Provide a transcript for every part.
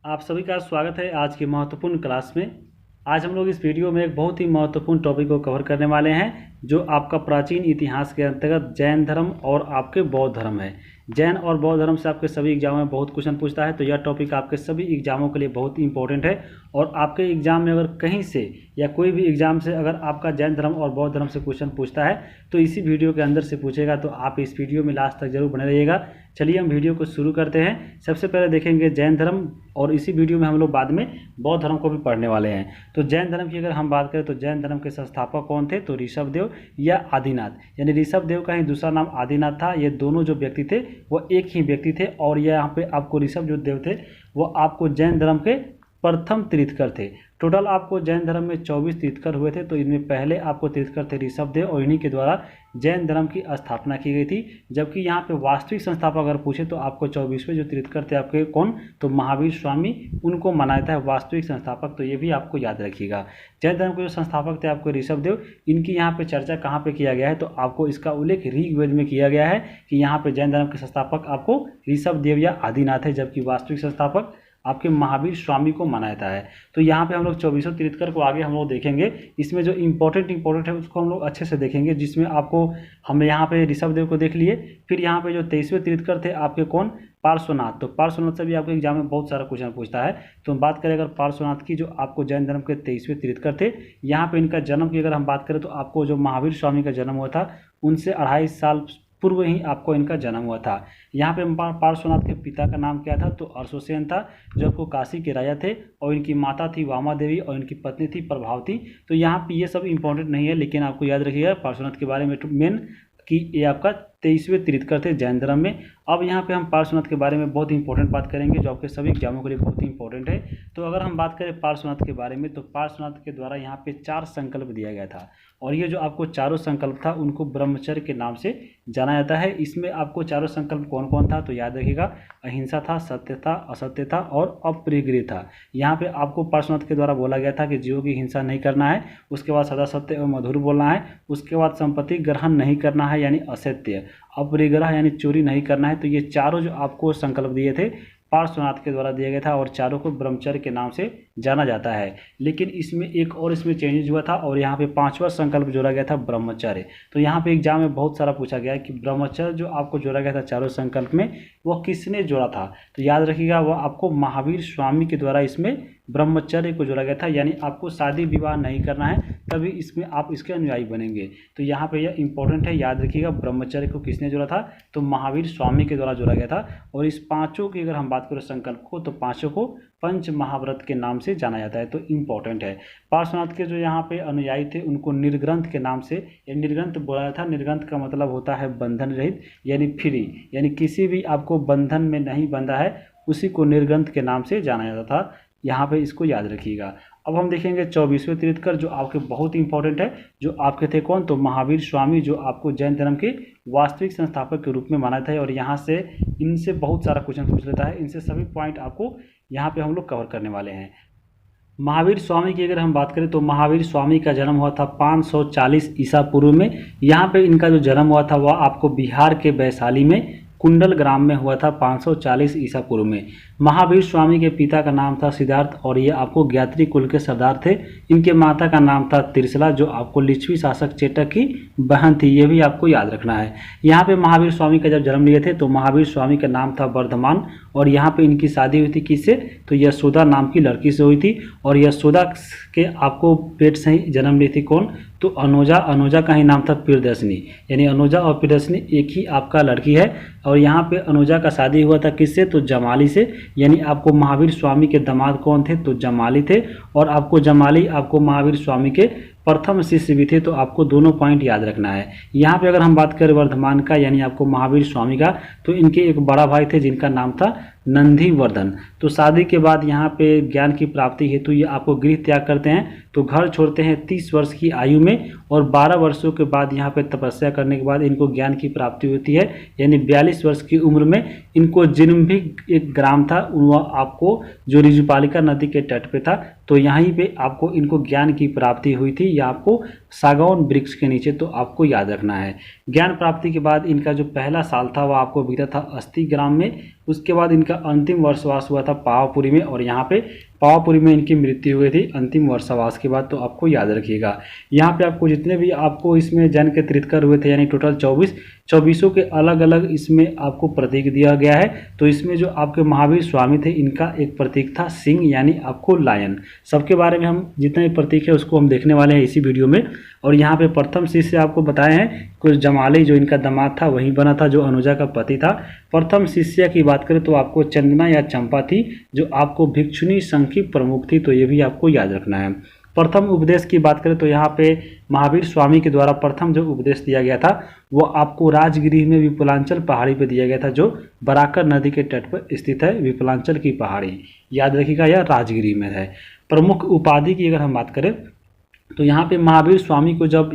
आप सभी का स्वागत है आज की महत्वपूर्ण क्लास में। आज हम लोग इस वीडियो में एक बहुत ही महत्वपूर्ण टॉपिक को कवर करने वाले हैं, जो आपका प्राचीन इतिहास के अंतर्गत जैन धर्म और आपके बौद्ध धर्म है। जैन और बौद्ध धर्म से आपके सभी एग्जामों में बहुत क्वेश्चन पूछता है, तो यह टॉपिक आपके सभी एग्जामों के लिए बहुत ही इंपॉर्टेंट है। और आपके एग्जाम में अगर कहीं से या कोई भी एग्जाम से अगर आपका जैन धर्म और बौद्ध धर्म से क्वेश्चन पूछता है तो इसी वीडियो के अंदर से पूछेगा, तो आप इस वीडियो में लास्ट तक जरूर बने रहिएगा। चलिए हम वीडियो को शुरू करते हैं। सबसे पहले देखेंगे जैन धर्म, और इसी वीडियो में हम लोग बाद में बौद्ध धर्म को भी पढ़ने वाले हैं। तो जैन धर्म की अगर हम बात करें तो जैन धर्म के संस्थापक कौन थे, तो ऋषभदेव या आदिनाथ, यानी ऋषभदेव का ही दूसरा नाम आदिनाथ था। ये दोनों जो व्यक्ति थे वो एक ही व्यक्ति थे, और ये यहाँ पे आपको ऋषभ जो देव थे वो आपको जैन धर्म के प्रथम तीर्थकर थे। टोटल आपको जैन धर्म में 24 तीर्थकर हुए थे, तो इनमें पहले आपको तीर्थकर थे ऋषभदेव, और इन्हीं के द्वारा जैन धर्म की स्थापना की गई थी। जबकि यहाँ पे वास्तविक संस्थापक अगर पूछे तो आपको 24वें जो तीर्थकर थे आपके कौन, तो महावीर स्वामी, उनको माना जाता है वास्तविक संस्थापक। तो ये भी आपको याद रखिएगा। जैन धर्म के जो संस्थापक थे आपको ऋषभदेव, इनकी यहाँ पे चर्चा कहाँ पे किया गया है, तो आपको इसका उल्लेख ऋग्वेद में किया गया है कि यहाँ पे जैन धर्म के संस्थापक आपको ऋषभदेव या आदिनाथ है, जबकि वास्तविक संस्थापक आपके महावीर स्वामी को माना जाता है। तो यहाँ पे हम लोग 24 तीर्थकर को आगे हम लोग देखेंगे। इसमें जो इंपॉर्टेंट है उसको हम लोग अच्छे से देखेंगे, जिसमें आपको हम यहाँ पे ऋषभदेव को देख लिए। फिर यहाँ पे जो 23वें तीर्थकर थे आपके कौन, पार्श्वनाथ। तो पार्श्वनाथ से भी आपके एग्जाम में बहुत सारा क्वेश्चन पूछता है। तो हम बात करें अगर पार्श्वनाथ की, जो आपको जैन धर्म के 23वें तीर्थकर थे। यहाँ पे इनका जन्म की अगर हम बात करें तो आपको जो महावीर स्वामी का जन्म हुआ था उनसे 2.5 साल पूर्व ही आपको इनका जन्म हुआ था। यहाँ पे पार्श्वनाथ के पिता का नाम क्या था, तो अर्शोसेन था, जो आपको काशी के राजा थे, और इनकी माता थी वामा देवी और इनकी पत्नी थी प्रभावती। तो यहाँ पे ये सब इंपॉर्टेंट नहीं है, लेकिन आपको याद रखिएगा पार्श्वनाथ के बारे में मेन कि ये आपका 23वें तीर्थकर थे जैन धर्म में। अब यहाँ पे हम पार्श्वनाथ के बारे में बहुत इंपॉर्टेंट बात करेंगे, जो आपके सभी एग्जामों के लिए बहुत ही इंपॉर्टेंट है। तो अगर हम बात करें पार्श्वनाथ के बारे में, तो पार्श्वनाथ के द्वारा यहाँ पे 4 संकल्प दिया गया था, और ये जो आपको चारों संकल्प था उनको ब्रह्मचर्य के नाम से जाना जाता है। इसमें आपको चारों संकल्प कौन कौन था, तो याद रखिएगा अहिंसा था, सत्य था, असत्य था और अप्रियगृह था। यहाँ पे आपको पार्श्वनाथ के द्वारा बोला गया था कि जीवों की हिंसा नहीं करना है, उसके बाद सदा सत्य और मधुर बोलना है, उसके बाद संपत्ति ग्रहण नहीं करना है यानी असत्य, अपरिग्रह यानी चोरी नहीं करना है। तो ये चारों जो आपको संकल्प दिए थे पार्श्वनाथ के द्वारा दिया गया था, और चारों को ब्रह्मचर्य के नाम से जाना जाता है। लेकिन इसमें एक और इसमें चेंजेस हुआ था, और यहाँ पे 5वां संकल्प जोड़ा गया था ब्रह्मचर्य। तो यहाँ पे एग्जाम में बहुत सारा पूछा गया है कि ब्रह्मचर्य जो आपको जोड़ा गया था चारों संकल्प में, वो किसने जोड़ा था, तो याद रखिएगा वो आपको महावीर स्वामी के द्वारा इसमें ब्रह्मचर्य को जोड़ा गया था। यानी आपको शादी विवाह नहीं करना है, तभी इसमें आप इसके अनुयायी बनेंगे। तो यहाँ पे यह इंपॉर्टेंट है, याद रखिएगा ब्रह्मचर्य को किसने जोड़ा था, तो महावीर स्वामी के द्वारा जोड़ा गया था। और इस पांचों की अगर हम बात करें संकल्प को, तो पांचों को पंच महाव्रत के नाम से जाना जाता है। तो इंपॉर्टेंट है। पार्श्वनाथ के जो यहाँ पे अनुयायी थे उनको निर्ग्रंथ के नाम से, निर्ग्रंथ बोला जाता था। निर्ग्रंथ का मतलब होता है बंधन रहित, यानी फ्री, यानी किसी भी आपको बंधन में नहीं बंधा है, उसी को निर्ग्रंथ के नाम से जाना जाता था। यहाँ पे इसको याद रखिएगा। अब हम देखेंगे 24वें तीर्थकर, जो आपके बहुत इंपॉर्टेंट है, जो आपके थे कौन, तो महावीर स्वामी, जो आपको जैन धर्म के वास्तविक संस्थापक के रूप में माना था। और यहाँ से इनसे बहुत सारा क्वेश्चन पूछ लेता है, इनसे सभी पॉइंट आपको यहाँ पे हम लोग कवर करने वाले हैं। महावीर स्वामी की अगर हम बात करें तो महावीर स्वामी का जन्म हुआ था 540 ईसा पूर्व में। यहाँ पे इनका जो जन्म हुआ था वह आपको बिहार के वैशाली में कुंडल ग्राम में हुआ था 540 ईसा पूर्व में। महावीर स्वामी के पिता का नाम था सिद्धार्थ, और ये आपको ज्ञात्री कुल के सरदार थे। इनके माता का नाम था त्रिशला, जो आपको लिच्छवी शासक चेटक की बहन थी। ये भी आपको याद रखना है। यहाँ पे महावीर स्वामी का जब जन्म लिए थे तो महावीर स्वामी का नाम था वर्धमान, और यहाँ पे इनकी शादी हुई थी किससे, तो यशोदा नाम की लड़की से हुई थी। और यशोदा के आपको पेट से ही जन्म ली थी कौन, तो अनुजा। अनुजा का ही नाम था प्रियदर्शनी, यानी अनुजा और प्रियदर्शनी एक ही आपका लड़की है। और यहाँ पे अनुजा का शादी हुआ था किससे, तो जमाली से, यानी आपको महावीर स्वामी के दामाद कौन थे, तो जमाली थे। और आपको जमाली आपको महावीर स्वामी के प्रथम शिष्य भी थे। तो आपको दोनों पॉइंट याद रखना है। यहाँ पे अगर हम बात करें वर्धमान का, यानी आपको महावीर स्वामी का, तो इनके एक बड़ा भाई थे जिनका नाम था नंदीवर्धन। तो शादी के बाद यहाँ पे ज्ञान की प्राप्ति हेतु ये आपको गृह त्याग करते हैं, तो घर छोड़ते हैं 30 वर्ष की आयु में, और 12 वर्षों के बाद यहाँ पे तपस्या करने के बाद इनको ज्ञान की प्राप्ति होती है। यानी 42 वर्ष की उम्र में इनको जन्म भी एक ग्राम था, वह आपको जो रिजुपालिका नदी के तट पे था। तो यहीं पे आपको इनको ज्ञान की प्राप्ति हुई थी, या आपको सागौन वृक्ष के नीचे। तो आपको याद रखना है। ज्ञान प्राप्ति के बाद इनका जो पहला साल था वह आपको बीता था अस्थि ग्राम में, उसके बाद इनका अंतिम वर्षवास हुआ था पावापुरी में, और यहाँ पे पावापुरी में इनकी मृत्यु हुई थी अंतिम वर्षवास के बाद। तो आपको याद रखिएगा, यहाँ पे आपको जितने भी आपको इसमें जैन के तीर्थंकर हुए थे यानी टोटल 24 के अलग अलग इसमें आपको प्रतीक दिया गया है। तो इसमें जो आपके महावीर स्वामी थे इनका एक प्रतीक था सिंह यानी आपको लायन। सबके बारे में हम जितने प्रतीक है उसको हम देखने वाले हैं इसी वीडियो में। और यहाँ पे प्रथम शिष्य आपको बताए हैं कुछ जमाली जो इनका दामाद था वही बना था, जो अनुजा का पति था। प्रथम शिष्य की बात करें तो आपको चंदना या चंपा थी जो आपको भिक्षुणी संघ की प्रमुख थी, तो ये भी आपको याद रखना है। प्रथम उपदेश की बात करें तो यहाँ पे महावीर स्वामी के द्वारा प्रथम जो उपदेश दिया गया था वो आपको राजगिरी में विपुलांचल पहाड़ी पर दिया गया था, जो बराकर नदी के तट पर स्थित है। विपुलांचल की पहाड़ी याद रखिएगा, यह राजगिरी में है। प्रमुख उपाधि की अगर हम बात करें तो यहाँ पे महावीर स्वामी को जब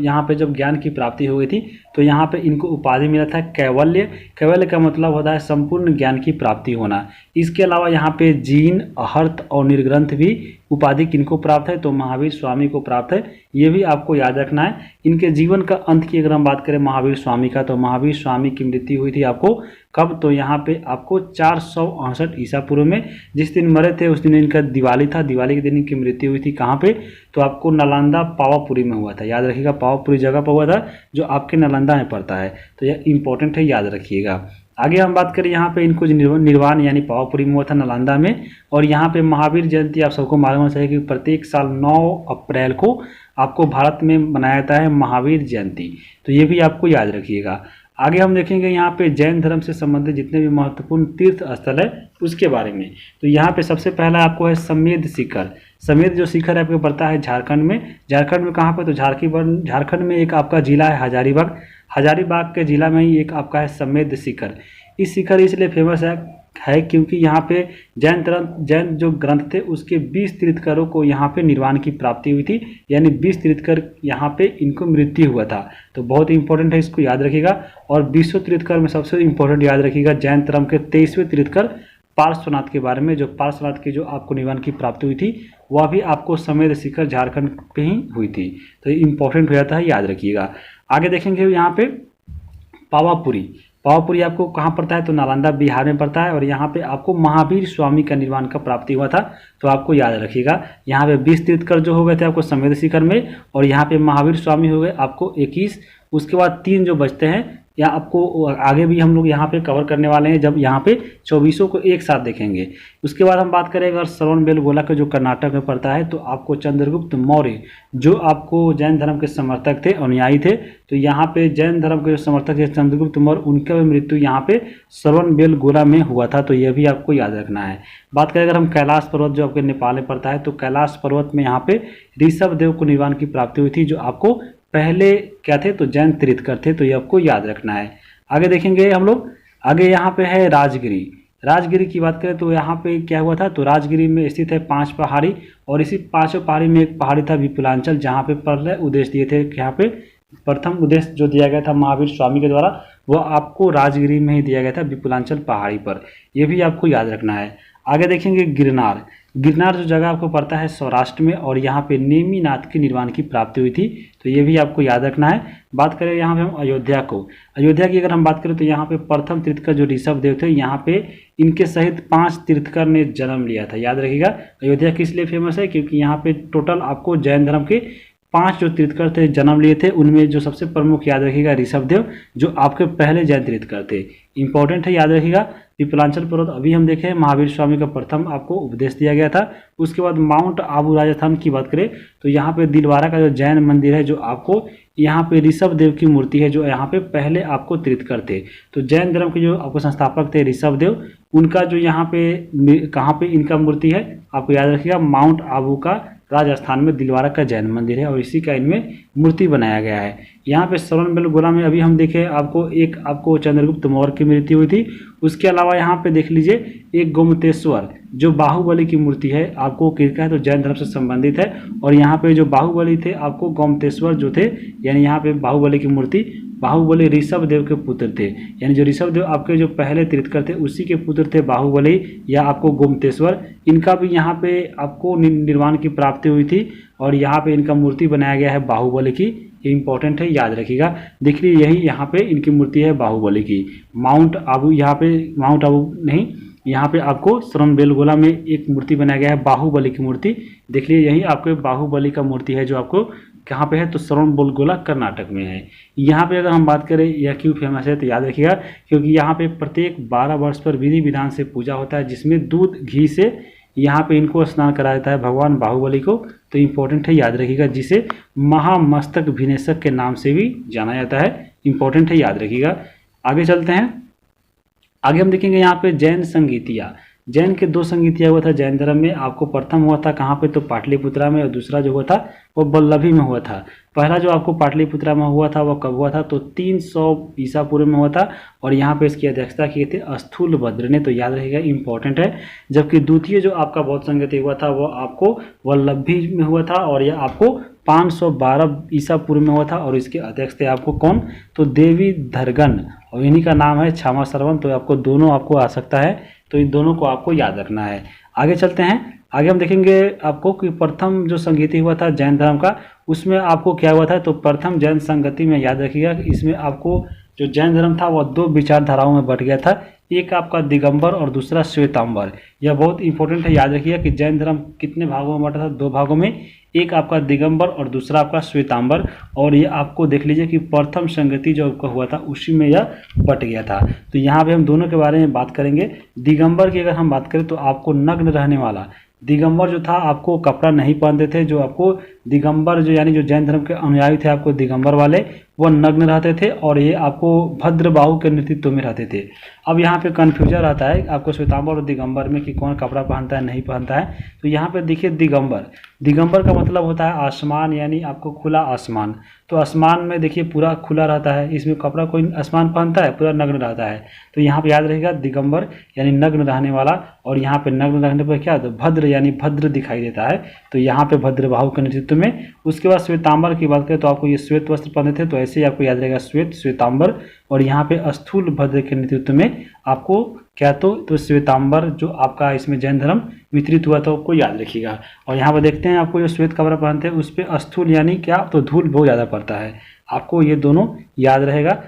ज्ञान की प्राप्ति हो गई थी तो यहाँ पे इनको उपाधि मिला था कैवल्य। कैवल्य का मतलब होता है संपूर्ण ज्ञान की प्राप्ति होना। इसके अलावा यहाँ पे जीन, अहर्त और निर्ग्रंथ भी उपाधि किनको प्राप्त है, तो महावीर स्वामी को प्राप्त है। ये भी आपको याद रखना है। इनके जीवन का अंत की अगर हम बात करें महावीर स्वामी का, तो महावीर स्वामी की मृत्यु हुई थी आपको कब, तो यहाँ पे आपको 468 ईसा पूर्व में। जिस दिन मरे थे उस दिन इनका दिवाली था, दिवाली के दिन इनकी मृत्यु हुई थी। कहाँ पे, तो आपको नालंदा पावापुरी में हुआ था। याद रखिएगा, पावापुरी जगह पर हुआ था जो आपके नालंदा में पड़ता है, तो यह इंपॉर्टेंट है, याद रखिएगा। आगे हम बात करें यहाँ पे इनको निर्वाण यानी पावापुरी में हुआ था नालंदा में। और यहाँ पे महावीर जयंती आप सबको मालूम होना चाहिए कि प्रत्येक साल 9 अप्रैल को आपको भारत में मनाया जाता है महावीर जयंती, तो ये भी आपको याद रखिएगा। आगे हम देखेंगे यहाँ पे जैन धर्म से संबंधित जितने भी महत्वपूर्ण तीर्थ स्थल है उसके बारे में। तो यहाँ पे सबसे पहला आपको है समेध शिखर। समेध जो शिखर है आपको पड़ता है झारखंड में। झारखंड में कहाँ पे, तो झारखंड में एक आपका जिला है हजारीबाग। हजारीबाग के जिला में ही एक आपका है समेध शिखर। इस शिखर इसलिए फेमस है क्योंकि यहाँ पे जैन जो ग्रंथ थे उसके 20 तीर्थंकरों को यहाँ पे निर्वाण की प्राप्ति हुई थी, यानी 20 तीर्थंकर यहाँ पे इनको मृत्यु हुआ था। तो बहुत इंपॉर्टेंट है, इसको याद रखिएगा। और 20 तीर्थंकर में सबसे इंपॉर्टेंट याद रखिएगा जैन धर्म के 23वें तीर्थंकर पार्श्वनाथ के बारे में। जो पार्श्वनाथ की जो आपको निर्वाण की प्राप्ति हुई थी वह भी आपको समेध शिखर झारखंड पे ही हुई थी, तो ये इंपॉर्टेंट हो जाता है, याद रखिएगा। आगे देखेंगे यहाँ पे पावापुरी आपको कहाँ पड़ता है, तो नालंदा बिहार में पड़ता है। और यहाँ पे आपको महावीर स्वामी का निर्वाण का प्राप्ति हुआ था, तो आपको याद रखिएगा। यहाँ पे 20 तीर्थंकर जो हो गए थे आपको समेध शिखर में, और यहाँ पे महावीर स्वामी हो गए आपको 21। उसके बाद 3 जो बचते हैं या आपको आगे भी हम लोग यहाँ पे कवर करने वाले हैं जब यहाँ पे 24 को एक साथ देखेंगे। उसके बाद हम बात करें अगर श्रवणबेलगोला का जो कर्नाटक में पड़ता है, तो आपको चंद्रगुप्त मौर्य जो आपको जैन धर्म के समर्थक थे, अनुयायी थे, तो यहाँ पे जैन धर्म के जो समर्थक थे चंद्रगुप्त मौर्य, उनका भी मृत्यु यहाँ पे श्रवणबेलगोला में हुआ था, तो यह भी आपको याद रखना है। बात करें अगर हम कैलाश पर्वत जो आपके नेपाल में पड़ता है, तो कैलाश पर्वत में यहाँ पे ऋषभ देव को निर्वाण की प्राप्ति हुई थी, जो आपको पहले क्या थे, तो जैन तीर्थंकर थे, तो ये आपको याद रखना है। आगे देखेंगे हम लोग, आगे यहाँ पे है राजगिरी की बात करें तो यहाँ पे क्या हुआ था, तो राजगिरी में स्थित है 5 पहाड़ी, और इसी 5 पहाड़ी में एक पहाड़ी था विपुलांचल, जहाँ पे पहले उद्देश्य दिए थे। यहाँ पे प्रथम उद्देश्य जो दिया गया था महावीर स्वामी के द्वारा वह आपको राजगिरी में ही दिया गया था, विपुलांचल पहाड़ी पर, यह भी आपको याद रखना है। आगे देखेंगे गिरनार जो जगह आपको पड़ता है सौराष्ट्र में, और यहाँ पे नेमिनाथ की निर्वाण की प्राप्ति हुई थी, तो ये भी आपको याद रखना है। बात करें यहाँ पे हम अयोध्या की अगर हम बात करें तो यहाँ पे प्रथम तीर्थंकर जो ऋषभ देव थे, यहाँ पे इनके सहित 5 तीर्थंकर ने जन्म लिया था। याद रखिएगा, अयोध्या किस लिए फेमस है, क्योंकि यहाँ पे टोटल आपको जैन धर्म के 5 जो तीर्थंकर थे जन्म लिए थे, उनमें जो सबसे प्रमुख याद रखिएगा ऋषभ देव जो आपके पहले जैन तीर्थंकर थे। इंपॉर्टेंट है, याद रखिएगा। विपुलांचल पर्वत अभी हम देखें महावीर स्वामी का प्रथम आपको उपदेश दिया गया था। उसके बाद माउंट आबू राजस्थान की बात करें तो यहाँ पे दिलवारा का जो जैन मंदिर है, जो आपको यहाँ पे ऋषभ देव की मूर्ति है, जो यहाँ पे पहले आपको तीर्थंकर थे। तो जैन धर्म के जो आपको संस्थापक थे ऋषभ देव, उनका जो यहाँ पे कहाँ पे इनका मूर्ति है आपको याद रखिएगा, माउंट आबू का राजस्थान में दिलवारा का जैन मंदिर है, और इसी का इनमें मूर्ति बनाया गया है। यहाँ पे श्रवणबेलगोला में अभी हम देखें आपको चंद्रगुप्त मौर्य की मृत्यु हुई थी। उसके अलावा यहाँ पे देख लीजिए एक गोमतेश्वर जो बाहुबली की मूर्ति है, आपको किसका है, तो जैन धर्म से संबंधित है। और यहाँ पे जो बाहुबली थे आपको गोमतेश्वर जो थे, यानी यहाँ पे बाहुबली की मूर्ति, बाहुबली ऋषभ देव के पुत्र थे, यानी जो ऋषभ देव आपके जो पहले तीर्थंकर थे उसी के पुत्र थे बाहुबली या आपको गोमतेश्वर। इनका भी यहाँ पे आपको निर्वाण की प्राप्ति हुई थी, और यहाँ पे इनका मूर्ति बनाया गया है बाहुबली की। ये इंपॉर्टेंट है, याद रखिएगा। देखिए यही यहाँ पे इनकी मूर्ति है बाहुबली की। माउंट आबू, यहाँ पे माउंट आबू नहीं, यहाँ पे आपको श्रवणबेलगोला में एक मूर्ति बनाया गया है, बाहुबली की मूर्ति। देख लीजिए यही आपको बाहुबली का मूर्ति है जो आपको कहाँ पे है, तो श्रवणबेलगोला कर्नाटक में है। यहाँ पे अगर हम बात करें यह क्यों फेमस है, तो याद रखिएगा क्योंकि यहाँ पे प्रत्येक 12 वर्ष पर विधि विधान से पूजा होता है, जिसमें दूध घी से यहाँ पे इनको स्नान कराया जाता है भगवान बाहुबली को। तो इम्पोर्टेंट है, याद रखिएगा, जिसे महामस्तक विनेशक के नाम से भी जाना जाता है। इम्पोर्टेंट है, याद रखिएगा। आगे चलते हैं, आगे हम देखेंगे यहाँ पे जैन संगीतिया। जैन के 2 संगीतिया हुआ था जैन धर्म में। आपको प्रथम हुआ था कहाँ पे, तो पाटलिपुत्रा में, और दूसरा जो हुआ था वो वल्लभी में हुआ था। पहला जो आपको पाटलिपुत्रा में हुआ था वो कब हुआ था, तो 300 ईसा पूर्व में हुआ था, और यहाँ पे इसकी अध्यक्षता किए थे स्थूलभद्र ने। तो याद रहेगा, इंपॉर्टेंट है। जबकि द्वितीय जो आपका बौद्ध संगीति हुआ था वो आपको वल्लभी में हुआ था, और यह आपको 512 ईसा पूर्व में हुआ था, और इसके अध्यक्ष थे आपको कौन, तो देवी धरगन, और इन्हीं का नाम है क्षमा श्रवण। तो आपको दोनों आपको आ सकता है, तो इन दोनों को आपको याद रखना है। आगे चलते हैं, आगे हम देखेंगे आपको कि प्रथम जो संगीति हुआ था जैन धर्म का, उसमें आपको क्या हुआ था, तो प्रथम जैन संगति में याद रखिएगा कि इसमें आपको जो जैन धर्म था वह 2 विचारधाराओं में बट गया था। एक आपका दिगंबर और दूसरा श्वेतांबर। यह बहुत इंपॉर्टेंट है, याद रखिएगा कि जैन धर्म कितने भागों में बटा था, 2 भागों में, एक आपका दिगंबर और दूसरा आपका श्वेतांबर। और ये आपको देख लीजिए कि प्रथम संगति जो आपका हुआ था उसी में यह बट गया था। तो यहाँ पे हम दोनों के बारे में बात करेंगे। दिगंबर की अगर हम बात करें तो आपको नग्न रहने वाला दिगंबर जो था, आपको कपड़ा नहीं पहनते थे। जो आपको दिगंबर जो यानी जो जैन धर्म के अनुयायी थे आपको दिगंबर वाले, वो नग्न रहते थे, और ये आपको भद्रबाहु के नेतृत्व में रहते थे। अब यहाँ पे कन्फ्यूजन रहता है आपको श्वेतांबर और दिगंबर में कि कौन कपड़ा पहनता है नहीं पहनता है। तो यहाँ पे देखिए दिगंबर, दिगंबर का मतलब होता है आसमान, यानी आपको खुला आसमान। तो आसमान में देखिए पूरा खुला रहता है, इसमें कपड़ा कोई आसमान पहनता है, पूरा नग्न रहता है। तो यहाँ पे याद रहेगा दिगंबर यानी नग्न रहने वाला, और यहाँ पे नग्न रहने पर क्या, तो भद्र यानी भद्र दिखाई देता है। तो यहाँ पे भद्रबाहु के नेतृत्व में। उसके बाद श्वेतांबर की बात करें तो आपको ये श्वेत वस्त्र पहनते थे, तो ऐसे ही आपको याद रहेगा श्वेत श्वेतांबर। और यहाँ पे स्थूल भद्र के नेतृत्व में आपको क्या, तो श्वेतांबर जो आपका इसमें जैन धर्म वितरित हुआ था आपको याद रखिएगा। और यहाँ पर देखते हैं आपको जो श्वेत कपड़ा पहनते हैं उस पर स्थूल यानी क्या, तो धूल बहुत ज़्यादा पड़ता है। आपको ये दोनों याद रहेगा।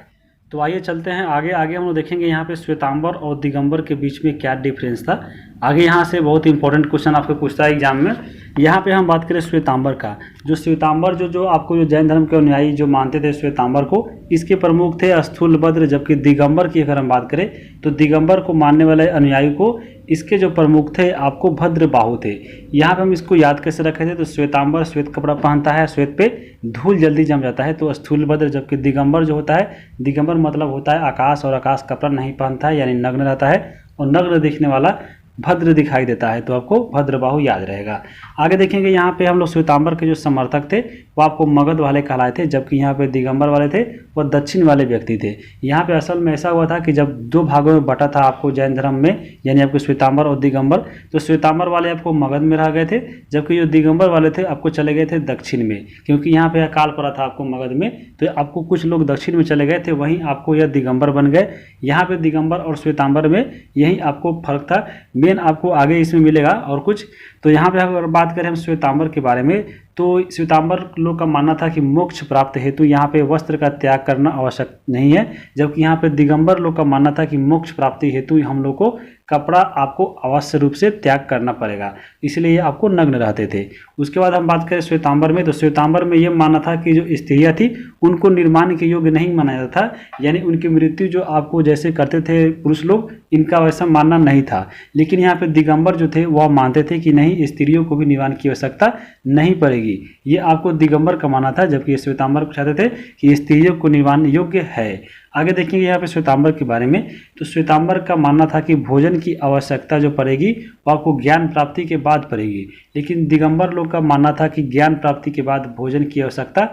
तो आइए चलते हैं आगे। आगे हम लोग देखेंगे यहाँ पे श्वेतांबर और दिगंबर के बीच में क्या डिफरेंस था। आगे यहाँ से बहुत इंपॉर्टेंट क्वेश्चन आपको पूछता है एग्जाम में। यहाँ पे हम बात करें श्वेतांबर का, जो श्वेतांबर जो आपको जो जैन धर्म के अनुयायी जो मानते थे श्वेतांबर को, इसके प्रमुख थे स्थूलभद्र। जबकि दिगंबर की अगर हम बात करें तो दिगंबर को मानने वाले अनुयायी को इसके जो प्रमुख थे आपको भद्रबाहु थे। यहाँ पे हम इसको याद कैसे रखे थे, तो श्वेतांबर श्वेत कपड़ा पहनता है, श्वेत पे धूल जल्दी जम जाता है, तो स्थूलभद्र। जबकि दिगंबर जो होता है, दिगंबर मतलब होता है आकाश, और आकाश कपड़ा नहीं पहनता है यानी नग्न रहता है, और नग्न दिखने वाला भद्र दिखाई देता है। तो आपको भद्रबाहु याद रहेगा। आगे देखेंगे यहाँ पे हम लोग श्वेतांबर के जो समर्थक थे वो आपको मगध वाले कहलाए थे, जबकि यहाँ पे दिगंबर वाले थे वो दक्षिण वाले व्यक्ति थे। यहाँ पे असल में ऐसा हुआ था कि जब 2 भागों में बटा था आपको जैन धर्म में, यानी आपको श्वेतांबर और दिगंबर, तो श्वेतांबर वाले आपको मगध में रह गए थे, जबकि जो दिगंबर वाले थे आपको चले गए थे दक्षिण में, क्योंकि यहाँ पे अकाल पड़ा था आपको मगध में। तो आपको कुछ लोग दक्षिण में चले गए थे, वहीं आपको यह दिगंबर बन गए। यहाँ पे दिगंबर और श्वेतांबर में यही आपको फर्क था। मेन आपको आगे इसमें मिलेगा और कुछ। तो यहाँ पे अगर बात करें हम श्वेतांबर के बारे में, तो श्वेतांबर लोग का मानना था कि मोक्ष प्राप्त हेतु यहाँ पे वस्त्र का त्याग करना आवश्यक नहीं है, जबकि यहाँ पे दिगंबर लोग का मानना था कि मोक्ष प्राप्ति हेतु हम लोग को कपड़ा आपको अवश्य रूप से त्याग करना पड़ेगा, इसलिए आपको नग्न रहते थे। उसके बाद हम बात करें श्वेतांबर में, तो श्वेतांबर में ये मानना था कि जो स्त्रियाँ थी उनको निर्माण के योग्य नहीं माना जाता था, यानी उनकी मृत्यु जो आपको जैसे करते थे पुरुष लोग, इनका वैसा मानना नहीं था। लेकिन यहाँ पे दिगंबर जो थे वह मानते थे कि नहीं, स्त्रियों को भी निर्वाण की आवश्यकता नहीं पड़ेगी। ये आपको दिगंबर का मानना था, जबकि श्वेतांबर चाहते थे कि स्त्रियों को निर्वाण योग्य है। आगे देखेंगे यहाँ पे श्वेतांबर के बारे में, तो श्वेतांबर का मानना था कि भोजन की आवश्यकता जो पड़ेगी वो आपको ज्ञान प्राप्ति के बाद पड़ेगी। लेकिन दिगंबर लोग का मानना था कि ज्ञान प्राप्ति के बाद भोजन की आवश्यकता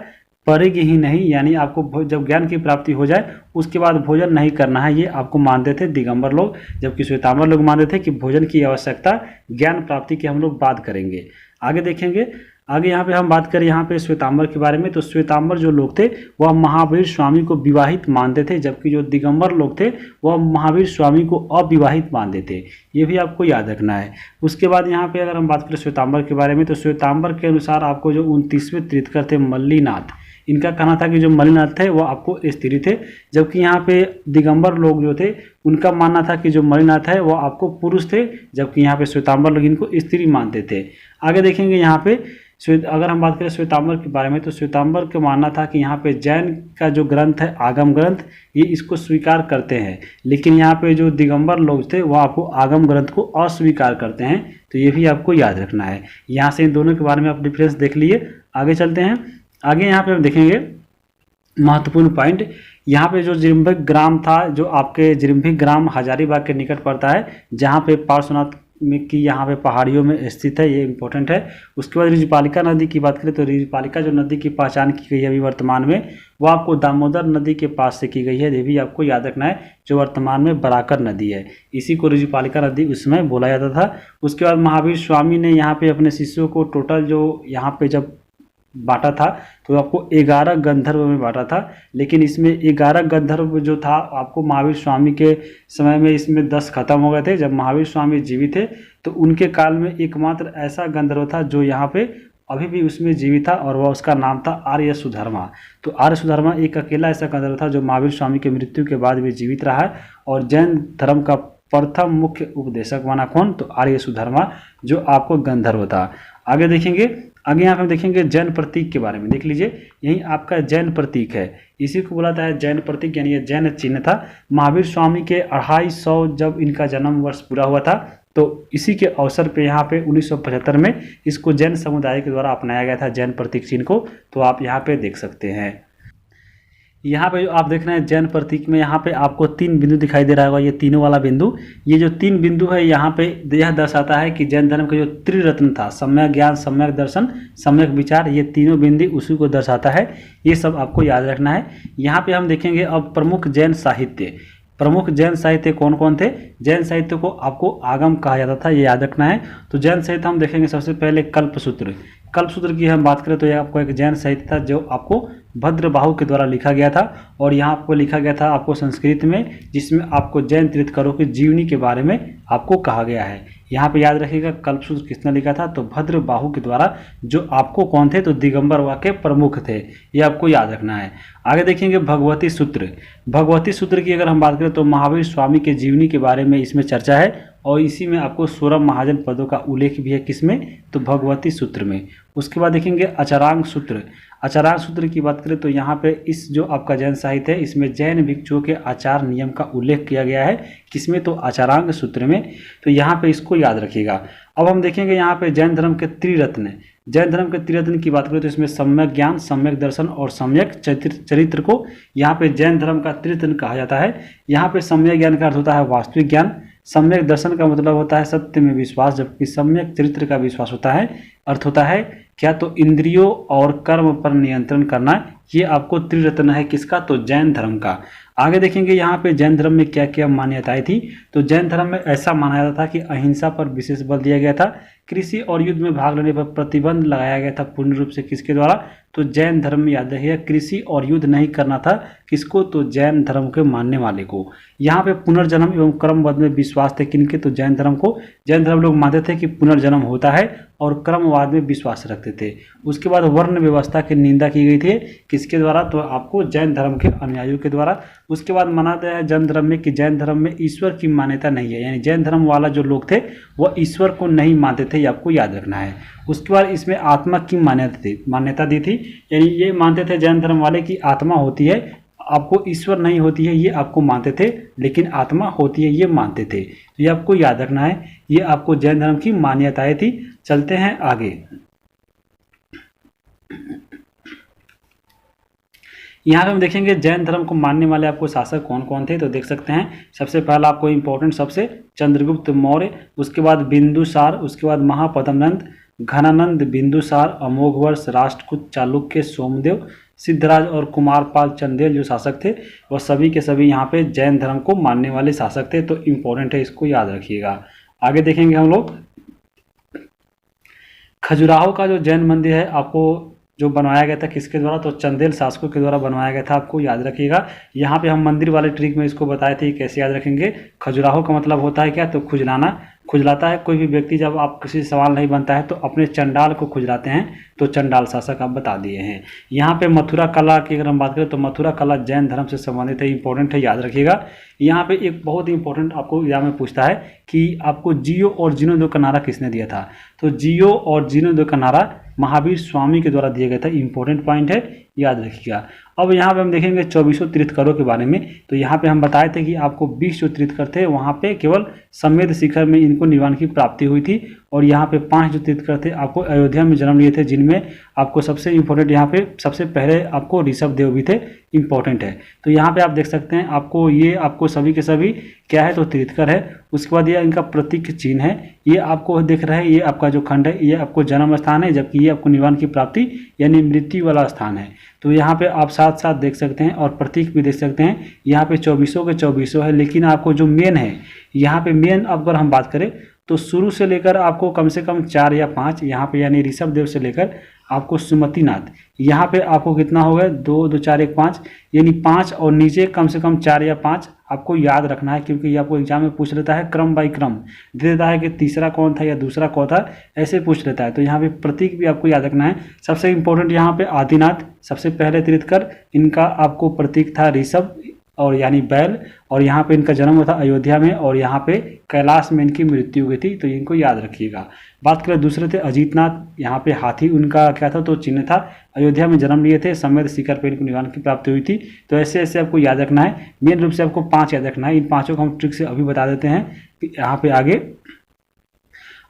पड़ेगी ही नहीं, यानी आपको जब ज्ञान की प्राप्ति हो जाए उसके बाद भोजन नहीं करना है, ये आपको मानते थे दिगंबर लोग। जबकि श्वेतांबर लोग मानते थे कि भोजन की आवश्यकता ज्ञान प्राप्ति की हम लोग बात करेंगे। आगे देखेंगे, आगे यहाँ पे हम बात करें यहाँ पे श्वेतांबर के बारे में, तो श्वेतांबर जो लोग थे वह महावीर स्वामी को विवाहित मानते थे, जबकि जो दिगंबर लोग थे वह महावीर स्वामी को अविवाहित मानते थे। ये भी आपको याद रखना है। उसके बाद यहाँ पे अगर हम बात करें श्वेतांबर के बारे में, तो श्वेतांबर के अनुसार आपको जो 29वें तीर्थंकर थे मल्लीनाथ, इनका कहना था कि जो मलिनाथ थे वो आपको स्त्री थे, जबकि यहाँ पे दिगंबर लोग जो थे उनका मानना था कि जो मलिनाथ है वो आपको पुरुष थे, जबकि यहाँ पे श्वेतांबर लोग इनको स्त्री मानते थे। आगे देखेंगे यहाँ पे अगर हम बात करें श्वेतांबर के बारे में, तो श्वेतांबर का मानना था कि यहाँ पे जैन का जो ग्रंथ है आगम ग्रंथ, ये इसको स्वीकार करते हैं, लेकिन यहाँ पे जो दिगंबर लोग थे वो आपको आगम ग्रंथ को अस्वीकार करते हैं। तो ये भी आपको याद रखना है। यहाँ से इन दोनों के बारे में आप डिफरेंस देख लिए। आगे चलते हैं। आगे यहाँ पे हम देखेंगे महत्वपूर्ण पॉइंट। यहाँ पे जो जिरम्भिक ग्राम था, जो आपके जिरम्भिक ग्राम हजारीबाग के निकट पड़ता है, जहाँ पे पार्श्वनाथ में की यहाँ पे पहाड़ियों में स्थित है, ये इंपॉर्टेंट है। उसके बाद रिजपालिका नदी की बात करें तो रिजपालिका जो नदी की पहचान की गई है अभी वर्तमान में, वो आपको दामोदर नदी के पास से की गई है। ये भी आपको याद रखना है, जो वर्तमान में बराकर नदी है, इसी को रिजपालिका नदी उस समय बोला जाता था। उसके बाद महावीर स्वामी ने यहाँ पे अपने शिष्यों को टोटल जो यहाँ पे जब बांटा था तो आपको 11 गंधर्व में बांटा था, लेकिन इसमें 11 गंधर्व जो था आपको महावीर स्वामी के समय में इसमें 10 खत्म हो गए थे। जब महावीर स्वामी जीवित थे तो उनके काल में एकमात्र ऐसा गंधर्व था जो यहाँ पे अभी भी उसमें जीवित था, और वह उसका नाम था आर्य सुधर्मा। तो आर्य सुधर्मा एक अकेला ऐसा गंधर्व था जो महावीर स्वामी की मृत्यु के बाद भी जीवित रहा है, और जैन धर्म का प्रथम मुख्य उपदेशक बना कौन, तो आर्य सुधर्मा, जो आपको गंधर्व था। आगे देखेंगे। आगे यहाँ पे हम देखेंगे जैन प्रतीक के बारे में। देख लीजिए, यही आपका जैन प्रतीक है, इसी को बोला जाता है जैन प्रतीक, यानी ये जैन चिन्ह था। महावीर स्वामी के 250 जब इनका जन्म वर्ष पूरा हुआ था, तो इसी के अवसर पे यहाँ पे 1975 में इसको जैन समुदाय के द्वारा अपनाया गया था, जैन प्रतीक चिन्ह को। तो आप यहाँ पे देख सकते हैं। यहाँ पे जो आप देख रहे हैं जैन प्रतीक में, यहाँ पे आपको 3 बिंदु दिखाई दे रहा होगा, ये तीनों वाला बिंदु। ये जो 3 बिंदु है यहाँ पे यह दर्शाता है कि जैन धर्म का जो त्रिरत्न था, सम्यक ज्ञान, सम्यक दर्शन, सम्यक विचार, ये तीनों बिंदु उसी को दर्शाता है। ये सब आपको याद रखना है। यहाँ पे हम देखेंगे अब प्रमुख जैन साहित्य। प्रमुख जैन साहित्य कौन कौन थे? जैन साहित्य को आपको आगम कहा जाता था, ये याद रखना है। तो जैन साहित्य हम देखेंगे सबसे पहले कल्पसूत्र। कल्पसूत्र की हम बात करें तो यह आपको एक जैन साहित्य था जो आपको भद्रबाहु के द्वारा लिखा गया था, और यहाँ आपको लिखा गया था आपको संस्कृत में, जिसमें आपको जैन तीर्थंकरों की जीवनी के बारे में आपको कहा गया है। यहाँ पे याद रखिएगा कल्पसूत्र किसने लिखा था, तो भद्रबाहु के द्वारा, जो आपको कौन थे, तो दिगंबर वहाँ के प्रमुख थे, ये आपको याद रखना है। आगे देखेंगे भगवती सूत्र। भगवती सूत्र की अगर हम बात करें तो महावीर स्वामी के जीवनी के बारे में इसमें चर्चा है, और इसी में आपको 16 महाजन पदों का उल्लेख भी है, किसमें, तो भगवती सूत्र में। उसके बाद देखेंगे आचारांग सूत्र। आचारांग सूत्र की बात करें तो यहाँ पे इस जो आपका जैन साहित्य है, इसमें जैन भिक्षुओं के आचार नियम का उल्लेख किया गया है, किसमें, तो आचारांग सूत्र में। तो यहाँ पे इसको याद रखिएगा। अब हम देखेंगे यहाँ पे जैन धर्म के त्रिरत्न। जैन धर्म के त्रिरत्न की बात करें तो इसमें सम्यक ज्ञान, सम्यक दर्शन और सम्यक चरित्र को यहाँ पे जैन धर्म का त्रिरत्न कहा जाता है। यहाँ पे सम्यक ज्ञान का अर्थ होता है वास्तविक ज्ञान, सम्यक दर्शन का मतलब होता है सत्य में विश्वास, जबकि सम्यक चरित्र का विश्वास होता है, अर्थ होता है क्या, तो इंद्रियों और कर्म पर नियंत्रण करना। ये आपको त्रिरत्न है किसका, तो जैन धर्म का। आगे देखेंगे यहाँ पे जैन धर्म में क्या क्या मान्यताएं थी। तो जैन धर्म में ऐसा माना जाता था कि अहिंसा पर विशेष बल दिया गया था, कृषि और युद्ध में भाग लेने पर प्रतिबंध लगाया गया था पूर्ण रूप से, किसके द्वारा, तो जैन धर्म में याद रखिएगा कृषि और युद्ध नहीं करना था, किसको, तो जैन धर्म के मानने वाले को। यहाँ पे पुनर्जन्म एवं क्रमबद्ध में विश्वास थे, किनके, तो जैन धर्म को। जैन धर्म लोग मानते थे कि पुनर्जन्म होता है और क्रमवाद में विश्वास रखते थे। उसके बाद वर्ण व्यवस्था की निंदा की गई थी, किसके द्वारा, तो आपको जैन धर्म के अनुयायियों के द्वारा। उसके बाद माना है जैन धर्म में कि जैन धर्म में ईश्वर की मान्यता नहीं है, यानी जैन धर्म वाला जो लोग थे वह ईश्वर को नहीं मानते थे, ये आपको याद रखना है। उसके बाद इसमें आत्मा की मान्यता दी थी, यानी ये मानते थे जैन धर्म वाले की आत्मा होती है, आपको ईश्वर नहीं होती है ये आपको मानते थे, लेकिन आत्मा होती है ये मानते थे। तो ये आपको याद रखना है, ये आपको जैन धर्म की मान्यताएं थी। चलते हैं आगे। यहाँ पे हम देखेंगे जैन धर्म को मानने वाले आपको शासक कौन कौन थे, तो देख सकते हैं। सबसे पहला आपको इंपॉर्टेंट सबसे चंद्रगुप्त मौर्य, उसके बाद बिंदुसार, उसके बाद महापद्मनंद, घनानंद, बिंदुसार, अमोघवर्ष, राष्ट्रकूट, चालुक्य, सोमदेव, सिद्धराज और कुमारपाल चंदेल जो शासक थे वह सभी के सभी यहाँ पे जैन धर्म को मानने वाले शासक थे। तो इम्पोर्टेंट है, इसको याद रखिएगा। आगे देखेंगे हम लोग खजुराहो का जो जैन मंदिर है आपको जो बनवाया गया था किसके द्वारा, तो चंदेल शासकों के द्वारा बनवाया गया था, आपको याद रखिएगा। यहाँ पे हम मंदिर वाले ट्रिक में इसको बताए थे कैसे याद रखेंगे। खजुराहो का मतलब होता है क्या, तो खुजलाना। खुजलाता है। कोई भी व्यक्ति जब आप किसी से सवाल नहीं बनता है तो अपने चंडाल को खुजलाते हैं, तो चंडाल शासक आप बता दिए हैं। यहाँ पे मथुरा कला की अगर हम बात करें तो मथुरा कला जैन धर्म से संबंधित है, इंपॉर्टेंट है, याद रखिएगा। यहाँ पे एक बहुत ही इंपॉर्टेंट आपको एग्जाम में पूछता है कि आपको जियो और जीर्णोद्धार का नारा किसने दिया था। तो जियो और जीर्णोद्धार का नारा महावीर स्वामी के द्वारा दिया गया था, इंपॉर्टेंट पॉइंट है, याद रखिएगा। अब यहाँ पे हम देखेंगे 2400 तीर्थकरों के बारे में। तो यहाँ पे हम बताए थे कि आपको 20 जो तीर्थकर थे वहाँ पे केवल समेत शिखर में इनको निर्वाण की प्राप्ति हुई थी, और यहाँ पे 5 जो तीर्थकर थे आपको अयोध्या में जन्म लिए थे, जिनमें आपको सबसे इंपॉर्टेंट यहाँ पे सबसे पहले आपको ऋषभ देव भी थे, इंपॉर्टेंट है। तो यहाँ पे आप देख सकते हैं आपको ये आपको सभी के सभी क्या है तो तीर्थकर है। उसके बाद ये इनका प्रतीक चिन्ह है, ये आपको दिख रहा है, ये आपका जो खंड है ये आपको जन्म स्थान है, जबकि ये आपको निर्वाण की प्राप्ति यानी मृत्यु वाला स्थान है। तो यहाँ पे आप साथ साथ देख सकते हैं और प्रतीक भी देख सकते हैं। यहाँ पे 2400 के 2400 है, लेकिन आपको जो मेन है यहाँ पे मेन अगर हम बात करें तो शुरू से लेकर आपको कम से कम 4 या 5 यहाँ पे यानी ऋषभ देव से लेकर आपको सुमतिनाथ, यहाँ पे आपको कितना हो गया 2 2 4 1 5 यानी 5, और नीचे कम से कम 4 या 5 आपको याद रखना है, क्योंकि ये आपको एग्जाम में पूछ लेता है क्रम बाई क्रम, दे देता है कि तीसरा कौन था या दूसरा कौन था, ऐसे पूछ लेता है। तो यहाँ पे प्रतीक भी आपको याद रखना है। सबसे इंपॉर्टेंट यहाँ पे आदिनाथ सबसे पहले तीर्थकर, इनका आपको प्रतीक था ऋषभ और यानी बैल, और यहाँ पे इनका जन्म हुआ था अयोध्या में, और यहाँ पे कैलाश में इनकी मृत्यु हुई थी, तो इनको याद रखिएगा। बात करें दूसरे थे अजीतनाथ, यहाँ पे हाथी उनका क्या था तो चिन्ह था, अयोध्या में जन्म लिए थे, समेत शिखर पे इनको निर्वाण की प्राप्ति हुई थी। तो ऐसे ऐसे आपको याद रखना है, मेन रूप से आपको 5 याद रखना है। इन 5 को हम ट्रिक से अभी बता देते हैं यहाँ पे आगे।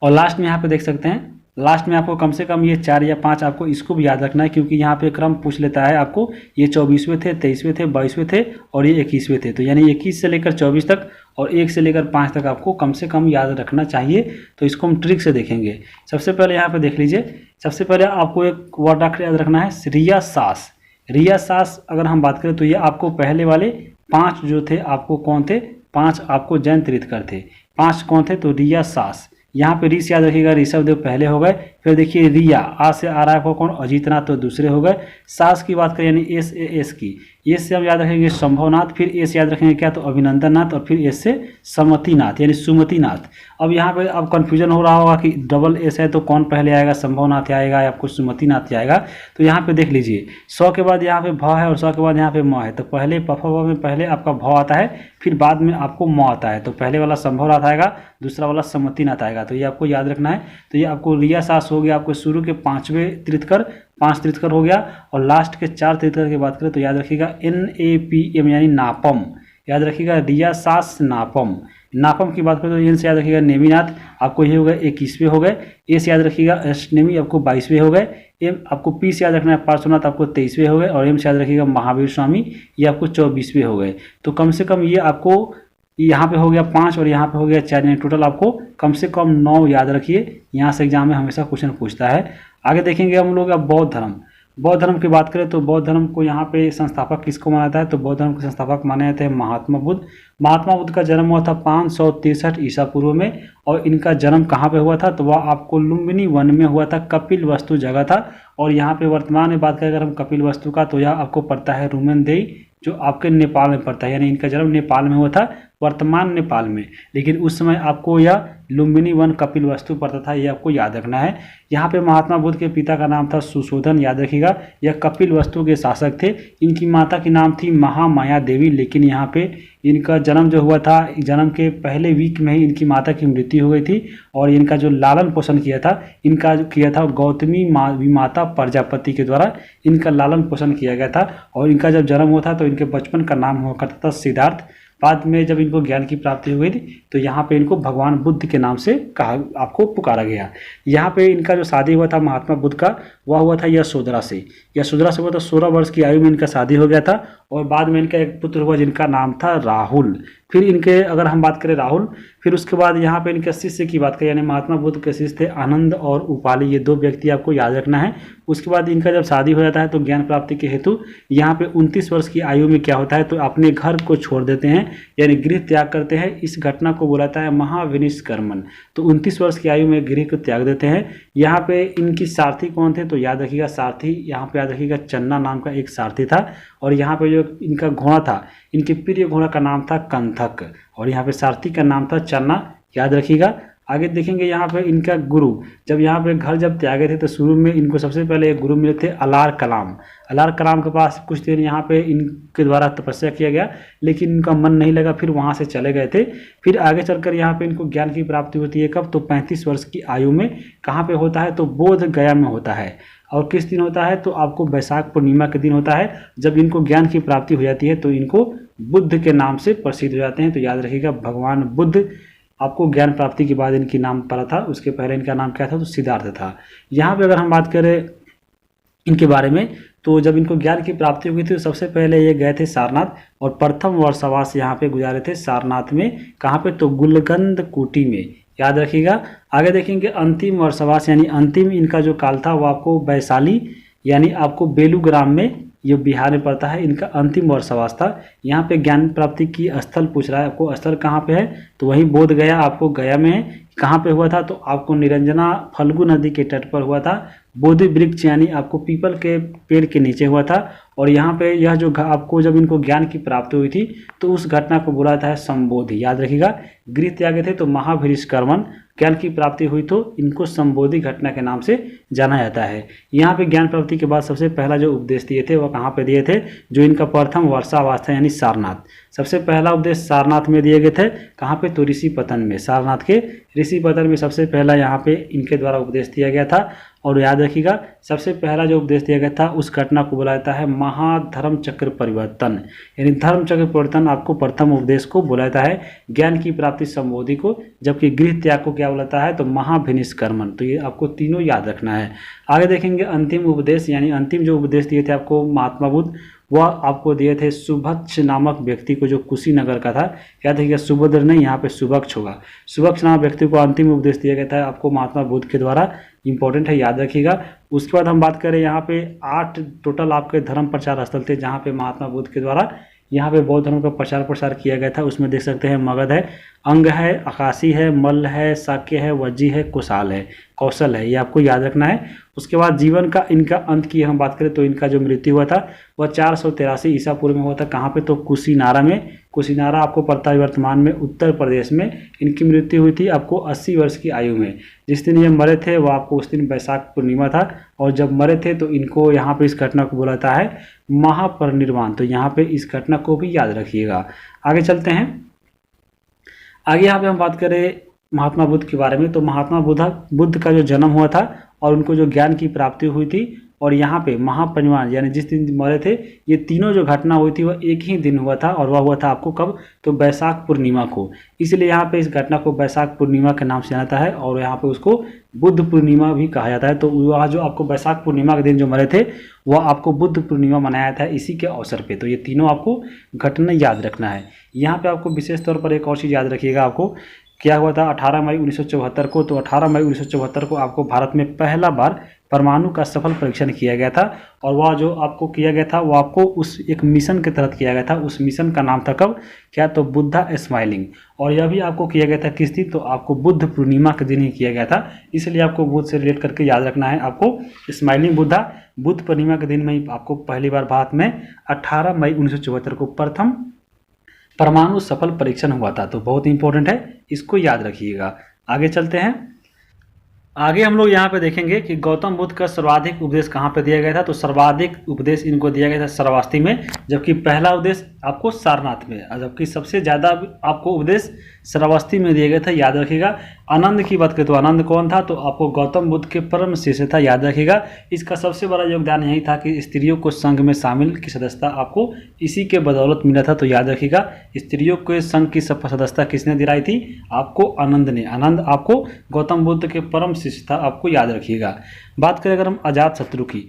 और लास्ट में यहाँ पे देख सकते हैं, लास्ट में आपको कम से कम ये 4 या 5 आपको इसको भी याद रखना है, क्योंकि यहाँ पे क्रम पूछ लेता है आपको। ये 24वें थे, 23वें थे, 22वें थे और ये 21वें थे। तो यानी 21 से लेकर 24 तक और 1 से लेकर 5 तक आपको कम से कम याद रखना चाहिए। तो इसको हम ट्रिक से देखेंगे। सबसे पहले यहाँ पे देख लीजिए, सबसे पहले आपको एक वर्ड याद रखना है, रिया सास। रिया सास अगर हम बात करें तो ये आपको पहले वाले 5 जो थे आपको कौन थे, 5 आपको जैन तीर्थकर थे। 5 कौन थे तो रिया सास, यहाँ पे ऋष याद रखिएगा, ऋषभ देव पहले हो गए। फिर देखिए रिया आ से आ रहा है कौन, अजीतनाथ तो दूसरे हो गए। सास की बात करें यानी एस की, एस से हम याद रखेंगे संभवनाथ, फिर एस याद रखेंगे क्या तो अभिनंदननाथ, और फिर एस से समतिनाथ यानी सुमतिनाथ। अब यहाँ पे अब कंफ्यूजन हो रहा होगा कि डबल एस है तो कौन पहले आएगा, संभवनाथ आएगा या आपको सुमतिनाथ आएगा। तो यहाँ पे देख लीजिए 100 के बाद यहाँ पे भ है और 100 के बाद यहाँ पे म है, तो पहले पफवा में पहले आपका भ आता है, फिर बाद में आपको म आता है। तो पहले वाला संभवनाथ आएगा, दूसरा वाला समतिनाथ आएगा। तो ये आपको याद रखना है। तो ये आपको रिया सास हो गया, आपको शुरू के 5वें तीर्थकर, 5 तीर्थकर हो गया, और लास्ट के 4 तीर्थकर की बात करें तो याद रखिएगा NAPM यानी नापम, याद रखिएगा रिया सास नापम। नापम की बात करें तो एन से याद रखिएगा नेमिनाथ, आपको ये हो गए 21वें हो गए। ए से याद रखिएगा अष्टनेमी, आपको 22वें हो गए। एम आपको पी से याद रखना है पार्श्वनाथ, आपको 23वें हो गए। और एम से याद रखिएगा महावीर स्वामी, ये आपको 24वें हो गए। तो कम से कम ये आपको यहाँ पे हो गया 5 और यहाँ पे हो गया 4, यानी टोटल आपको कम से कम 9 याद रखिए। यहाँ से एग्जाम में हमेशा क्वेश्चन पूछता है। आगे देखेंगे हम लोग अब बौद्ध धर्म। बौद्ध धर्म की बात करें तो बौद्ध धर्म को यहाँ पे संस्थापक किसको माना जाता है, तो बौद्ध धर्म के संस्थापक माने जाते हैं महात्मा बुद्ध। महात्मा बुद्ध का जन्म हुआ था 563 ईसा पूर्व में, और इनका जन्म कहाँ पे हुआ था तो वह आपको लुम्बिनी वन में हुआ था, कपिल वस्तु जगह था। और यहाँ पे वर्तमान में बात करें अगर हम कपिल वस्तु का, तो यह आपको पड़ता है रुमेनदेई, जो आपके नेपाल में पड़ता है। यानी इनका जन्म नेपाल में हुआ था, वर्तमान नेपाल में, लेकिन उस समय आपको यह लुम्बिनी वन कपिल वस्तु पड़ता था, ये आपको याद रखना है। यहाँ पे महात्मा बुद्ध के पिता का नाम था सुशोधन, याद रखिएगा, यह कपिल वस्तु के शासक थे। इनकी माता की नाम थी महामाया देवी, लेकिन यहाँ पे इनका जन्म जो हुआ था, जन्म के पहले वीक में ही इनकी माता की मृत्यु हो गई थी। और इनका जो लालन पोषण किया था, इनका जो किया था गौतमी माता प्रजापति के द्वारा इनका लालन पोषण किया गया था। और इनका जब जन्म हुआ था तो इनके बचपन का नाम हुआ करता था सिद्धार्थ। बाद में जब इनको ज्ञान की प्राप्ति हुई थी तो यहाँ पे इनको भगवान बुद्ध के नाम से कहा, आपको पुकारा गया। यहाँ पे इनका जो शादी हुआ था महात्मा बुद्ध का, वह हुआ था यशोधरा से। यशोधरा से हुआ था, 16 वर्ष की आयु में इनका शादी हो गया था। और बाद में इनका एक पुत्र हुआ जिनका नाम था राहुल। फिर इनके अगर हम बात करें राहुल, फिर उसके बाद यहाँ पे इनके शिष्य की बात करें, यानी महात्मा बुद्ध के शिष्य थे आनंद और उपाली, ये 2 व्यक्ति आपको याद रखना है। उसके बाद इनका जब शादी हो जाता है तो ज्ञान प्राप्ति के हेतु यहाँ पे 29 वर्ष की आयु में क्या होता है तो अपने घर को छोड़ देते हैं, यानी गृह त्याग करते हैं। इस घटना को बुलाता है महाविनिष्कर्मण। तो 29 वर्ष की आयु में गृह को त्याग देते हैं। यहाँ पे इनकी सारथी कौन थे तो याद रखिएगा सारथी, यहाँ पे याद रखिएगा चन्ना नाम का एक सारथी था। और यहाँ पे जो इनका घोड़ा था, इनके प्रिय घोड़ा का नाम था कंथक, और यहाँ पे सारथी का नाम था चन्ना, याद रखिएगा। आगे देखेंगे यहाँ पे इनका गुरु, जब यहाँ पे घर जब त्यागे थे तो शुरू में इनको सबसे पहले एक गुरु मिले थे अलार कलाम। अलार कलाम के पास कुछ देर यहाँ पे इनके द्वारा तपस्या किया गया, लेकिन इनका मन नहीं लगा, फिर वहाँ से चले गए थे। फिर आगे चलकर यहाँ पे इनको ज्ञान की प्राप्ति होती है कब, तो 35 वर्ष की आयु में। कहाँ पे होता है, तो बोध गया में होता है। और किस दिन होता है, तो आपको वैशाख पूर्णिमा के दिन होता है। जब इनको ज्ञान की प्राप्ति हो जाती है तो इनको बुद्ध के नाम से प्रसिद्ध हो जाते हैं। तो याद रखिएगा, भगवान बुद्ध आपको ज्ञान प्राप्ति के बाद इनकी नाम पड़ा था, उसके पहले इनका नाम क्या था, तो सिद्धार्थ था। यहाँ पे अगर हम बात करें इनके बारे में, तो जब इनको ज्ञान की प्राप्ति हुई थी तो सबसे पहले ये गए थे सारनाथ, और प्रथम वर्षवास यहाँ पे गुजारे थे सारनाथ में। कहाँ पे, तो गुलगंध कुटी में, याद रखिएगा। आगे देखेंगे अंतिम वर्षवास, यानी अंतिम इनका जो काल था वो आपको वैशाली यानी आपको बेलूग्राम में, ये बिहार में पड़ता है, इनका अंतिम वर्षवास था। यहाँ पे ज्ञान प्राप्ति की स्थल पूछ रहा है आपको, स्थल कहाँ पे है, तो वही बोध गया आपको गया में है। कहाँ पे हुआ था, तो आपको निरंजना फल्गु नदी के तट पर हुआ था। बोधि वृक्ष यानी आपको पीपल के पेड़ के नीचे हुआ था। और यहाँ पे यह जो आपको जब इनको ज्ञान की प्राप्ति हुई थी तो उस घटना को बोला जाता है संबोधि, याद रखिएगा। गृह त्यागे थे तो महाभिनिष्क्रमण, ज्ञान की प्राप्ति हुई तो इनको संबोधि घटना के नाम से जाना जाता है। यहाँ पे ज्ञान प्राप्ति के बाद सबसे पहला जो उपदेश दिए थे वह कहाँ पे दिए थे, जो इनका प्रथम वर्षावास था यानी सारनाथ। सबसे पहला उपदेश सारनाथ में दिए गए थे। कहाँ पे, तो ऋषिपतन में, सारनाथ के ऋषिपतन में सबसे पहला यहाँ पे इनके द्वारा उपदेश दिया गया था। और याद रखिएगा, सबसे पहला जो उपदेश दिया गया था उस घटना को बोला जाता है महाधर्म चक्र परिवर्तन, यानी धर्म चक्र परिवर्तन आपको प्रथम उपदेश को बोला जाता है, ज्ञान की प्राप्ति संबोधि को। जबकि गृह त्याग को क्या बोलाता है, तो महाभिनिष्क्रमण। तो ये आपको तीनों याद रखना है। आगे देखेंगे अंतिम उपदेश, यानी अंतिम जो उपदेश दिए थे आपको महात्मा बुद्ध, वह आपको दिए थे सुभक्ष नामक व्यक्ति को, जो कुशीनगर का था। याद रखिएगा, सुभद्र नहीं, यहाँ पे सुभक्ष होगा। सुभक्ष नामक व्यक्ति को अंतिम उपदेश दिया गया था आपको महात्मा बुद्ध के द्वारा, इंपॉर्टेंट है, याद रखिएगा। उसके बाद हम बात करें यहाँ पे 8 टोटल आपके धर्म प्रचार स्थल थे जहाँ पे महात्मा बुद्ध के द्वारा यहाँ पे बौद्ध धर्म का प्रसार किया गया था। उसमें देख सकते हैं मगध है, अंग है, अकाशी है, मल्ल है, शाक्य है, वज्जी है, कुशाल है, कौशल है, ये आपको याद रखना है। उसके बाद जीवन का इनका अंत की हम बात करें तो इनका जो मृत्यु हुआ था वह 483 ईसा पूर्व में हुआ था। कहाँ पे, तो कुशीनारा में। कुशीनारा आपको पड़ता है वर्तमान में उत्तर प्रदेश में। इनकी मृत्यु हुई थी आपको 80 वर्ष की आयु में। जिस दिन ये मरे थे वो आपको उस दिन वैशाख पूर्णिमा था, और जब मरे थे तो इनको यहाँ पे इस घटना को बोला जाता है महापरिनिर्वाण। तो यहाँ पे इस घटना को भी याद रखिएगा। आगे चलते हैं। आगे यहाँ पे हम बात करें महात्मा बुद्ध के बारे में, तो महात्मा बुद्ध का जो जन्म हुआ था और उनको जो ज्ञान की प्राप्ति हुई थी, और यहाँ पे महापरिनिर्वाण यानी जिस दिन मरे थे, ये तीनों जो घटना हुई थी वह एक ही दिन हुआ था, और वह हुआ था आपको कब, तो वैशाख पूर्णिमा को। इसलिए यहाँ पे इस घटना को वैशाख पूर्णिमा के नाम से जाना जाता है, और यहाँ पे उसको बुद्ध पूर्णिमा भी कहा जाता है। तो वह जो आपको वैशाख पूर्णिमा के दिन जो मरे थे वह आपको बुद्ध पूर्णिमा मनाया था इसी के अवसर पे। तो ये तीनों आपको घटना याद रखना है। यहाँ पे आपको विशेष तौर पर एक और चीज़ याद रखिएगा, आपको क्या हुआ था 18 मई 1974 को। तो 18 मई 1974 को आपको भारत में पहला बार परमाणु का सफल परीक्षण किया गया था, और वह जो आपको किया गया था वो आपको उस एक मिशन के तहत किया गया था। उस मिशन का नाम था कब, क्या, तो बुद्धा स्माइलिंग। और यह भी आपको किया गया था किस दिन, तो आपको बुद्ध पूर्णिमा के दिन ही किया गया था। इसलिए आपको बुद्ध से रिलेट करके याद रखना है आपको स्माइलिंग बुद्धा। बुद्ध पूर्णिमा के दिन में ही आपको पहली बार भारत में 18 मई 1974 को प्रथम परमाणु सफल परीक्षण हुआ था। तो बहुत इंपॉर्टेंट है, इसको याद रखिएगा। आगे चलते हैं। आगे हम लोग यहाँ पे देखेंगे कि गौतम बुद्ध का सर्वाधिक उपदेश कहाँ पे दिया गया था। तो सर्वाधिक उपदेश इनको दिया गया था श्रावस्ती में, जबकि पहला उपदेश आपको सारनाथ में, जबकि सबसे ज़्यादा आपको उपदेश श्रावस्ती में दिया गया था, याद रखिएगा। आनंद की बात करें तो आनंद कौन था, तो आपको गौतम बुद्ध के परम शिष्य था, याद रखिएगा। इसका सबसे बड़ा योगदान यही था कि स्त्रियों को संघ में शामिल की सदस्यता आपको इसी के बदौलत मिला था। तो याद रखिएगा, स्त्रियों के संघ की सदस्यता किसने दिलाई थी, आपको आनंद ने। आनंद आपको गौतम बुद्ध के परम शिष्य था, आपको याद रखिएगा। बात करें अगर हम अजातशत्रु की,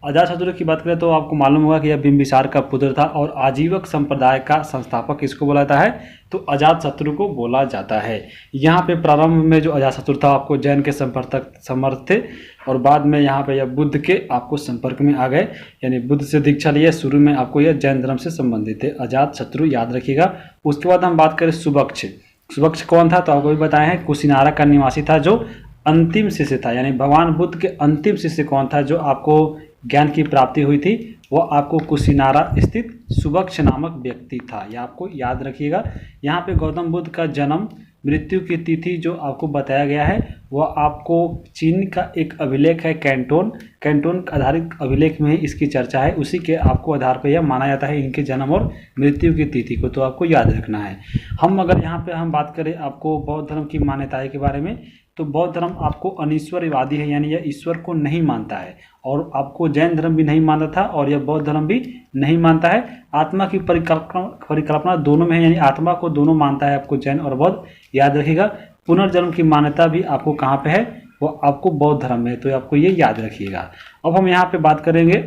अजातशत्रु की बात करें तो आपको मालूम होगा कि यह बिंबिसार का पुत्र था, और आजीवक संप्रदाय का संस्थापक किसको बोला जाता है, तो अजातशत्रु को बोला जाता है। यहाँ पे प्रारंभ में जो अजातशत्रु था आपको जैन के समर्थ थे, और बाद में यहाँ पे यह बुद्ध के आपको संपर्क में आ गए, यानी बुद्ध से दीक्षा लिए। शुरू में आपको यह जैन धर्म से संबंधित थे, अजातशत्रु, याद रखिएगा। उसके बाद हम बात करें सुबक्ष। सुबक्ष कौन था, तो आपको भी बताया है, कुशीनारा का निवासी था, जो अंतिम शिष्य था, यानी भगवान बुद्ध के अंतिम शिष्य कौन था जो आपको ज्ञान की प्राप्ति हुई थी, वह आपको कुशीनारा स्थित सुबक्ष नामक व्यक्ति था। यह आपको याद रखिएगा। यहाँ पे गौतम बुद्ध का जन्म मृत्यु की तिथि जो आपको बताया गया है वह आपको चीन का एक अभिलेख है कैंटोन आधारित अभिलेख में इसकी चर्चा है, उसी के आपको आधार पर यह माना जाता है इनके जन्म और मृत्यु की तिथि को, तो आपको याद रखना है। हम अगर यहाँ पे हम बात करें आपको बौद्ध धर्म की मान्यताएं के बारे में, तो बौद्ध धर्म आपको अनिश्वरवादी है, यानी यह ईश्वर को नहीं मानता है, और आपको जैन धर्म भी नहीं मानता था और यह बौद्ध धर्म भी नहीं मानता है। आत्मा की परिकल्पना दोनों में है, यानी आत्मा को दोनों मानता है आपको जैन और बौद्ध, याद रखिएगा। पुनर्जन्म की मान्यता भी आपको कहाँ पे है, वो आपको बौद्ध धर्म में है, तो आपको ये याद रखिएगा। अब हम यहाँ पे बात करेंगे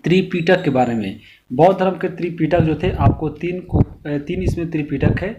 त्रिपिटक के बारे में। बौद्ध धर्म के त्रिपिटक जो थे आपको तीन इसमें त्रिपिटक है।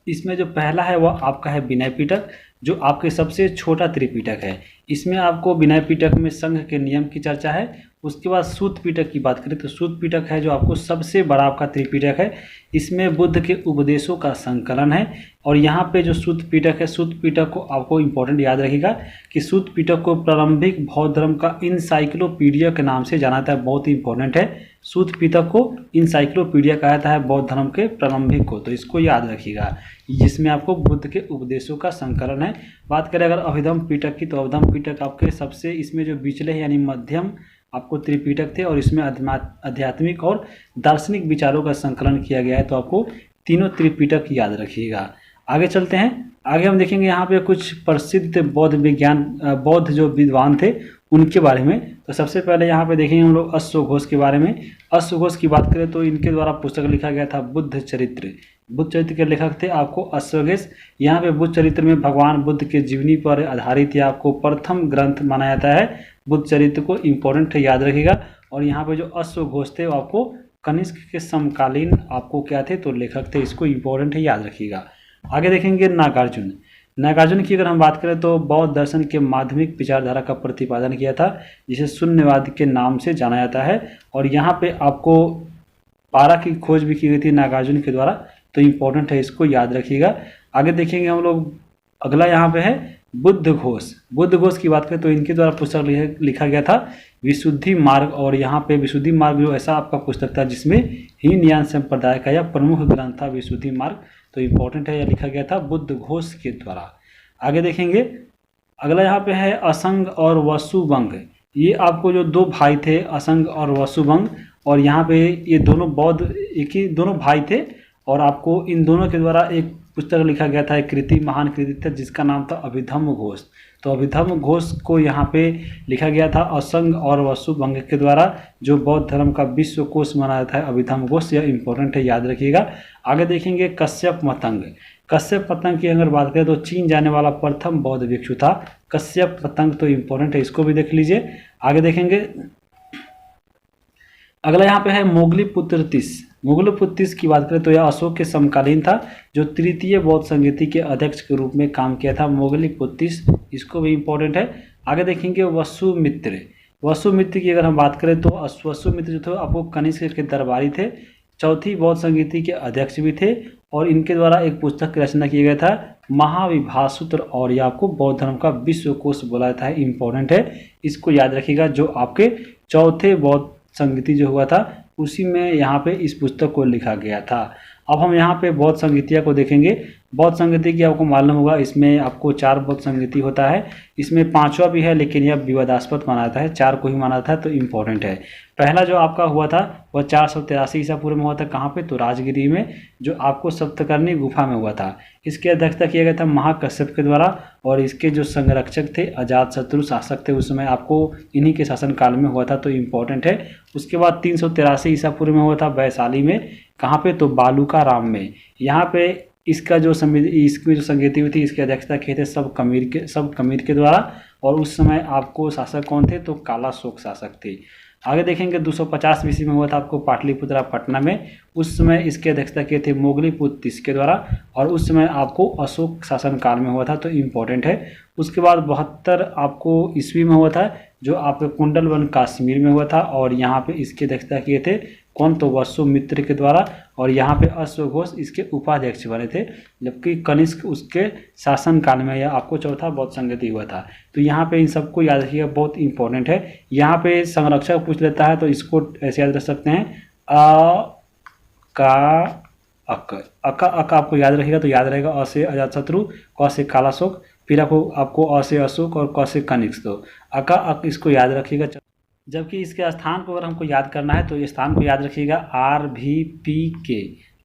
इसमें जो पहला है वह आपका है विनय पिटक, जो आपके सबसे छोटा त्रिपिटक है। इसमें आपको विनय पिटक में संघ के नियम की चर्चा है। उसके बाद सूत पिटक की बात करें तो सूत पिटक है जो आपको सबसे बड़ा आपका त्रिपिटक है। इसमें बुद्ध के उपदेशों का संकलन है। और यहाँ पे जो सूत पिटक है, सूत पिटक को आपको इम्पोर्टेंट याद रखिएगा कि सूत पिटक को प्रारंभिक बौद्ध धर्म का इंसाइक्लोपीडिया के नाम से जाना जाता है, बहुत ही इंपॉर्टेंट है। सूत पिटक को इंसाइक्लोपीडिया कहा जाता है बौद्ध धर्म के प्रारंभिक को, तो इसको याद रखिएगा, जिसमें आपको बुद्ध के उपदेशों का संकलन है। बात करें अगर अभिधम पिटक की, तो अभिधम पिटक आपके सबसे इसमें जो बिचले हैं यानी मध्यम आपको त्रिपिटक थे, और इसमें आध्यात्मिक और दार्शनिक विचारों का संकलन किया गया है, तो आपको तीनों त्रिपिटक याद रखिएगा। आगे चलते हैं, आगे हम देखेंगे यहाँ पे कुछ प्रसिद्ध बौद्ध जो विद्वान थे उनके बारे में। तो सबसे पहले यहाँ पे देखेंगे हम लोग अश्वघोष के बारे में। अश्वघोष की बात करें तो इनके द्वारा पुस्तक लिखा गया था बुद्ध चरित्र। बुद्ध चरित्र के लेखक थे आपको अश्वघोष। यहाँ पे बुद्ध चरित्र में भगवान बुद्ध के जीवनी पर आधारित या आपको प्रथम ग्रंथ माना जाता है। बुद्ध चरित्र को इम्पोर्टेंट है, याद रखिएगा। और यहाँ पे जो अश्वघोष थे वो आपको कनिष्क के समकालीन आपको क्या थे, तो लेखक थे, इसको इम्पोर्टेंट है, याद रखिएगा। आगे देखेंगे नागार्जुन। नागार्जुन की अगर हम बात करें तो बौद्ध दर्शन के माध्यमिक विचारधारा का प्रतिपादन किया था, जिसे शून्यवाद के नाम से जाना जाता है। और यहाँ पे आपको पारा की खोज भी की गई थी नागार्जुन के द्वारा, तो इम्पोर्टेंट है, इसको याद रखिएगा। आगे देखेंगे हम लोग, अगला यहाँ पे है बुद्ध घोष। बुद्ध घोष की बात करें तो इनके द्वारा पुस्तक लिखा गया था विशुद्धि मार्ग। और यहाँ पे विशुद्धि मार्ग जो ऐसा आपका पुस्तक था जिसमें हीनयान संप्रदाय का यह प्रमुख ग्रंथ था विशुद्धि मार्ग, तो इम्पोर्टेंट है, यह लिखा गया था बुद्ध घोष के द्वारा। आगे देखेंगे, अगला यहाँ पे है असंग और वसुबंग। ये आपको जो दो भाई थे असंग और वसुबंग, और यहाँ पे ये दोनों बौद्ध एक ही दोनों भाई थे, और आपको इन दोनों के द्वारा एक पुस्तक लिखा गया था, एक कृति, महान कृति था जिसका नाम था अभिधम्म घोष। तो अभिधम्म घोष को यहाँ पे लिखा गया था असंग और वसुबंग के द्वारा, जो बौद्ध धर्म का विश्व कोश माना जाता है अभिधम्म घोष, यह इंपॉर्टेंट है, याद रखिएगा। आगे देखेंगे कश्यप मतंग। कश्यप मतंग की अगर बात करें तो चीन जाने वाला प्रथम बौद्ध भिक्षु था कश्यप मतंग, तो इम्पोर्टेंट है, इसको भी देख लीजिए। आगे देखेंगे, अगला यहाँ पे है मोगलीपुत्र-तीस। मोगलीपुत्र-तीस की बात करें तो यह अशोक के समकालीन था, जो तृतीय बौद्ध संगीति के अध्यक्ष के रूप में काम किया था मोगलीपुत्र-तीस, इसको भी इम्पोर्टेंट है। आगे देखेंगे वसुमित्र। वसुमित्र की अगर हम बात करें तो वसुमित्र जो थे आपको कनिष्क के दरबारी थे, चौथी बौद्ध संगीति के अध्यक्ष भी थे, और इनके द्वारा एक पुस्तक की रचना किया गया था महाविभासूत्र, और यह आपको बौद्ध धर्म का विश्व कोश बोला जाता है, इम्पोर्टेंट है, इसको याद रखिएगा। जो आपके चौथे बौद्ध संगीति जो हुआ था उसी में यहाँ पे इस पुस्तक को लिखा गया था। अब हम यहाँ पे बौद्ध संगीतिया को देखेंगे। बौद्ध संगीति की आपको मालूम होगा इसमें आपको 4 बौद्ध संगीति होता है, इसमें 5वां भी है लेकिन यह विवादास्पद माना जाता है, 4 को ही माना जाता है, तो इम्पोर्टेंट है। पहला जो आपका हुआ था वह 483 ईसा पूर्व में हुआ था, कहाँ पे, तो राजगिरी में, जो आपको सप्तकर्णी गुफा में हुआ था। इसकी अध्यक्षता किया गया था महाकश्यप के द्वारा, और इसके जो संरक्षक थे अजातशत्रु शासक थे उस समय, आपको इन्हीं के शासनकाल में हुआ था, तो इम्पोर्टेंट है। उसके बाद 383 ईसा पूर्व में हुआ था वैशाली में, कहाँ पे, तो बालूका राम में। यहाँ पे इसकी जो संगीति हुई थी इसकी अध्यक्षता किए थे सब कमीर के द्वारा, और उस समय आपको शासक कौन थे, तो कालाशोक शासक थे। आगे देखेंगे 250 ईस्वी में हुआ था आपको पाटलिपुत्रा पटना में, उस समय इसकी अध्यक्षता किए थे मोगलीपुत्र-तीस के द्वारा, और उस समय आपको अशोक शासनकाल में हुआ था, तो इम्पोर्टेंट है। उसके बाद 72 आपको ईस्वी में हुआ था, जो आपके कुंडलवन कश्मीर में हुआ था, और यहाँ पे इसकी अध्यक्षता किए थे कौन, तो वसुमित्र के द्वारा, और यहाँ पे अश्वघोष इसके उपाध्यक्ष बने थे, जबकि कनिष्क उसके शासनकाल में यह आपको चौथा बौद्ध संगीति हुआ था। तो यहाँ पे इन सबको याद रखिएगा, बहुत इंपॉर्टेंट है। यहाँ पे संरक्षक पूछ लेता है तो इसको ऐसे याद रख सकते हैं, अ का अक। अक आपको याद रखिएगा तो याद रहेगा, अ से अजातशत्रु, क से कालाशोक, फिर आपको अ से अशोक और क से कनिष्क। तो अक अक इसको याद रखिएगा। जबकि इसके स्थान को अगर हमको याद करना है तो स्थान को याद रखिएगा RVPK।